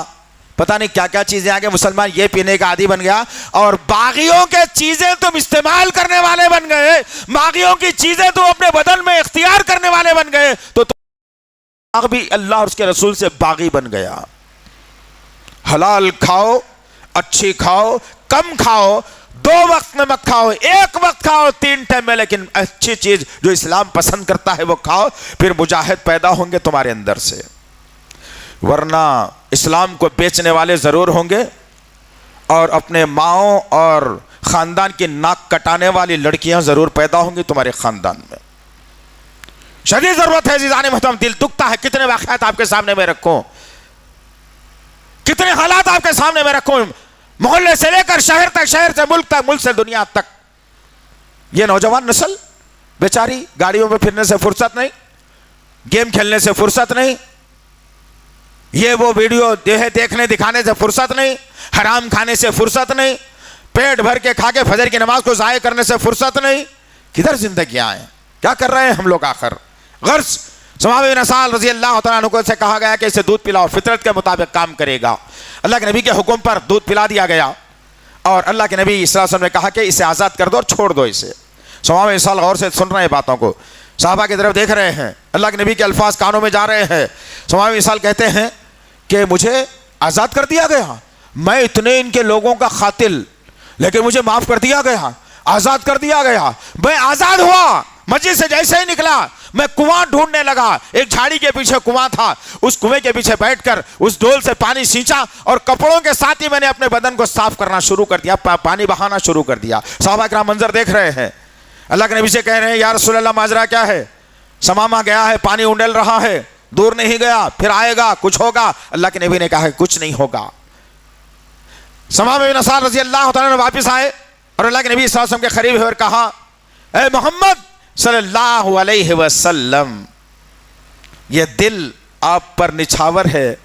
पता नहीं क्या क्या चीजें आ गए। मुसलमान ये पीने का आदी बन गया और बागियों के चीजें तुम इस्तेमाल करने वाले बन गए, बागियों की चीजें तुम अपने बदन में इख्तियार करने वाले बन गए, तो तुम भी अल्लाह और उसके रसूल से बागी बन गया। हलाल खाओ, अच्छी खाओ, कम खाओ, 2 वक्त नमक खाओ, 1 वक्त खाओ, 3 टाइम में, लेकिन अच्छी चीज जो इस्लाम पसंद करता है वो खाओ, फिर मुजाहिद पैदा होंगे तुम्हारे अंदर से। वरना इस्लाम को बेचने वाले जरूर होंगे और अपने माओं और खानदान की नाक कटाने वाली लड़कियां जरूर पैदा होंगी तुम्हारे खानदान में। शदीद जरूरत है जीजाने मोहतरम, दिल दुखता है। कितने वाक़यात आपके सामने में रखूं, कितने हालात आपके सामने में रखूं, मोहल्ले से लेकर शहर तक, शहर से मुल्क तक, मुल्क से दुनिया तक। ये नौजवान नस्ल बेचारी गाड़ियों में फिरने से फुर्सत नहीं, गेम खेलने से फुर्सत नहीं, ये वो वीडियो देखने दिखाने से फुर्सत नहीं, हराम खाने से फुर्सत नहीं, पेट भर के खा के फजर की नमाज को ज़ाय करने से फुर्सत नहीं। किधर जिंदगियां हैं? क्या कर रहे हैं हम लोग आखिर? गर्ज समामा बिन असाल रजी अल्लाह तआला अन्हु से कहा गया कि इसे दूध पिलाओ, फितरत के मुताबिक काम करेगा। अल्लाह के नबी के हुक्म पर दूध पिला दिया गया और अल्लाह के नबी सल्लल्लाहु अलैहि वसल्लम ने कहा कि इसे आज़ाद कर दो और छोड़ दो इसे। समामा बिन असाल गौर से सुन रहे हैं बातों को, साहबा की तरफ देख रहे हैं, अल्लाह के नबी के अल्फाज कानों में जा रहे हैं। समामा बिन असाल कहते हैं कि मुझे आज़ाद कर दिया गया, मैं इतने इनके लोगों का कातिल, लेकिन मुझे माफ कर दिया गया, आज़ाद कर दिया गया। मैं आज़ाद हुआ, मस्जिद से जैसे ही निकला मैं कुआं ढूंढने लगा। एक झाड़ी के पीछे कुआं था, उस कुएं के पीछे बैठकर उस डोल से पानी सींचा और कपड़ों के साथ ही मैंने अपने बदन को साफ करना शुरू कर दिया, पानी बहाना शुरू कर दिया। साहबा किराम मंजर देख रहे हैं। अल्लाह के नबी से कह रहे हैं, या रसूल अल्लाह माजरा क्या है? समामा गया है, पानी उंडेल रहा है, दूर नहीं गया, फिर आएगा, कुछ होगा? अल्लाह के नबी ने कहा कुछ नहीं होगा। समामा बिन असाद रजी अल्लाह तआला ने वापस आए और अल्लाह के नबी सल्लल्लाहु अलैहि वसल्लम के करीब है और कहा, ए मोहम्मद सल्लल्लाहु अलैहि वसल्लम, ये दिल आप पर निछावर है,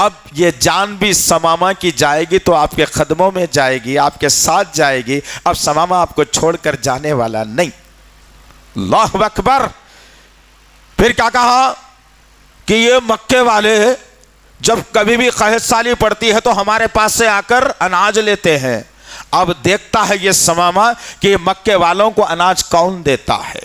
अब ये जान भी समामा की जाएगी तो आपके कदमों में जाएगी, आपके साथ जाएगी, अब समामा आपको छोड़कर जाने वाला नहीं। अल्लाहु अकबर। फिर क्या कहा कि ये मक्के वाले जब कभी भी कहत साली पड़ती है तो हमारे पास से आकर अनाज लेते हैं। अब देखता है ये समामा कि मक्के वालों को अनाज कौन देता है।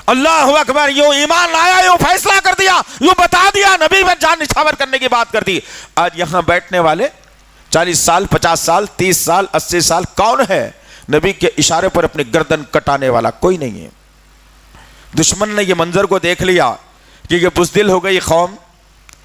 अल्लाह अकबर। यूं ईमान लाया, यूं फैसला कर दिया, यूं बता दिया, नबी में जान निछावर करने की बात कर दी। आज यहां बैठने वाले 40 साल, 50 साल, 30 साल, 80 साल कौन है नबी के इशारे पर अपनी गर्दन कटाने वाला? कोई नहीं है। दुश्मन ने ये मंजर को देख लिया कि ये बुज़दिल हो गई कौम,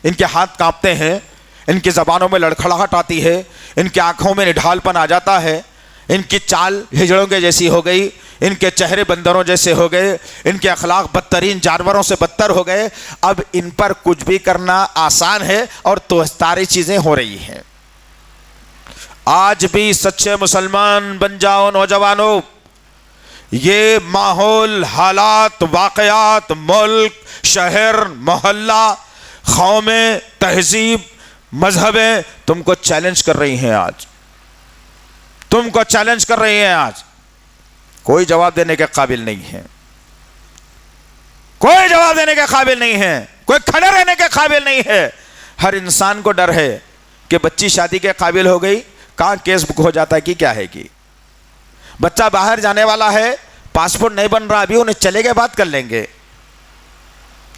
इनके हाथ कांपते हैं, इनकी ज़बानों में लड़खड़ाहट आती है, इनकी आंखों में निढालपन आ जाता है, इनकी चाल हिजड़ों के जैसी हो गई, इनके चेहरे बंदरों जैसे हो गए, इनके अखलाक बदतरीन जानवरों से बदतर हो गए। अब इन पर कुछ भी करना आसान है और तो सारी चीज़ें हो रही हैं। आज भी सच्चे मुसलमान बन जाओ नौजवानों। ये माहौल, हालात, वाक़यात, मुल्क, शहर, मोहल्ला, कौमें, तहजीब, मजहबें तुमको चैलेंज कर रही हैं। आज तुमको चैलेंज कर रही हैं। आज कोई जवाब देने के काबिल नहीं है, कोई जवाब देने के काबिल नहीं है, कोई खड़े रहने के काबिल नहीं है। हर इंसान को डर है कि बच्ची शादी के काबिल हो गई, कहां केस बुक हो जाता है कि क्या है कि बच्चा बाहर जाने वाला है, पासपोर्ट नहीं बन रहा, अभी उन्हें चले गए बात कर लेंगे।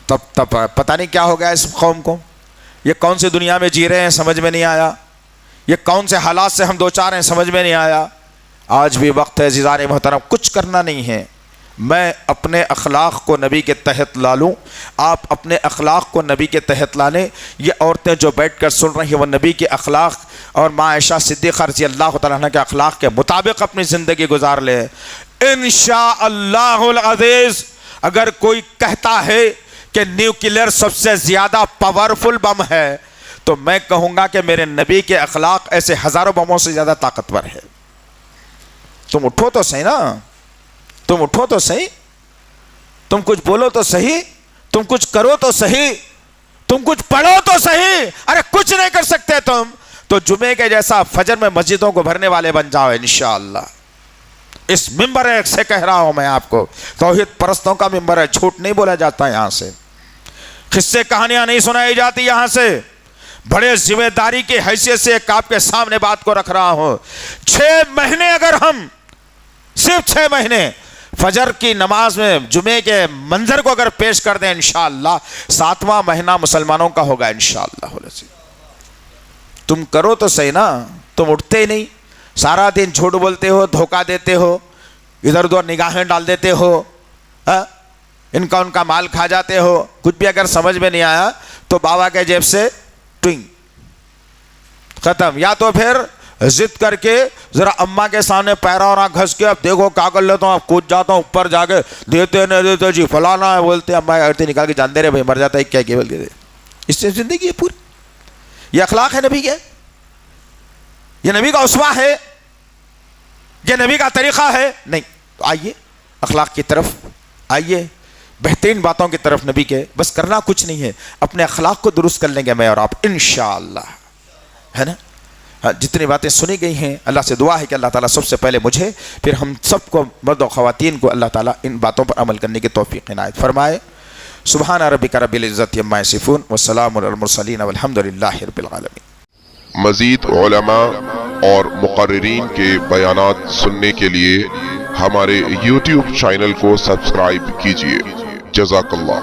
तब पता नहीं क्या हो गया इस कौम को। ये कौन सी दुनिया में जी रहे हैं समझ में नहीं आया, ये कौन से हालात से हम दो चार हैं समझ में नहीं आया। आज भी वक्त है ज़िज़ान मोहतरम, कुछ करना नहीं है। मैं अपने अखलाक को नबी के तहत ला लूँ, आप अपने अखलाक को नबी के तहत ला लें। ये औरतें जो बैठ कर सुन रही हैं वो नबी के अखलाक और माँ आयशा सिद्दीक़ा रज़ी अल्लाह तआला अन्हा के अखलाक के मुताबिक अपनी ज़िंदगी गुजार लें। इंशाअल्लाहुल अज़ीज़। अगर कोई कहता है कि न्यूक्लियर सबसे ज़्यादा पावरफुल बम है तो मैं कहूँगा कि मेरे नबी के अखलाक ऐसे हज़ारों बमों से ज़्यादा ताकतवर है। तुम उठो तो सही ना, तुम उठो तो सही, तुम कुछ बोलो तो सही, तुम कुछ करो तो सही, तुम कुछ पढ़ो तो सही। अरे कुछ नहीं कर सकते तुम तो जुमे के जैसा फजर में मस्जिदों को भरने वाले बन जाओ इंशाअल्लाह। इस मिंबर से कह रहा हूं मैं आपको, तौहीद परस्तों का मिंबर है, झूठ नहीं बोला जाता यहां से, किस्से कहानियां नहीं सुनाई जाती यहां से। बड़े जिम्मेदारी की हैसियत से एक आपके सामने बात को रख रहा हूं। 6 महीने अगर हम सिर्फ 6 महीने फजर की नमाज में जुमे के मंजर को अगर पेश कर दें इंशाअल्लाह 7वां महीना मुसलमानों का होगा इंशाअल्लाह। तुम करो तो सही ना, तुम उठते ही नहीं, सारा दिन झूठ बोलते हो, धोखा देते हो, इधर उधर निगाहें डाल देते हो, इनका उनका माल खा जाते हो। कुछ भी अगर समझ में नहीं आया तो बाबा के जेब से ट्विंग खत्म, या तो फिर जिद करके जरा अम्मा के सामने पैरा और घस के अब देखो क्या कर लेता हूँ, अब कूद जाता हूँ ऊपर जाके, देते नहीं देते जी फलाना है, बोलते अम्मा अर्थे निकाल के जानते रहे भाई मर जाता है क्या केवल दे दे। इससे जिंदगी है पूरी। ये अखलाक है नबी के, ये नबी का उस्वा है, ये नबी का तरीक़ा है? नहीं। तो आइए अखलाक की तरफ आइए, बेहतरीन बातों की तरफ नबी के। बस करना कुछ नहीं है, अपने अखलाक को दुरुस्त कर लेंगे मैं और आप इंशाअल्लाह, है ना। हाँ, जितनी बातें सुनी गई हैं अल्लाह से दुआ है कि अल्लाह ताला सबसे पहले मुझे फिर हम सबको मर्द और ख़वातीन को अल्लाह ताला इन बातों पर अमल करने की तौफ़ीक़ इनायत फरमाए। सुब्हान रब्बिका रब्बिल इज़्ज़ति अम्मा यसिफ़ून व सलामुन अलल मुरसलीन वल्हम्दुलिल्लाहि रब्बिल आलमीन। मज़ीद उलमा और मुक़र्रिरीन के बयानात सुनने के लिए हमारे YouTube चैनल को सब्सक्राइब कीजिए। जज़ाकल्लाह।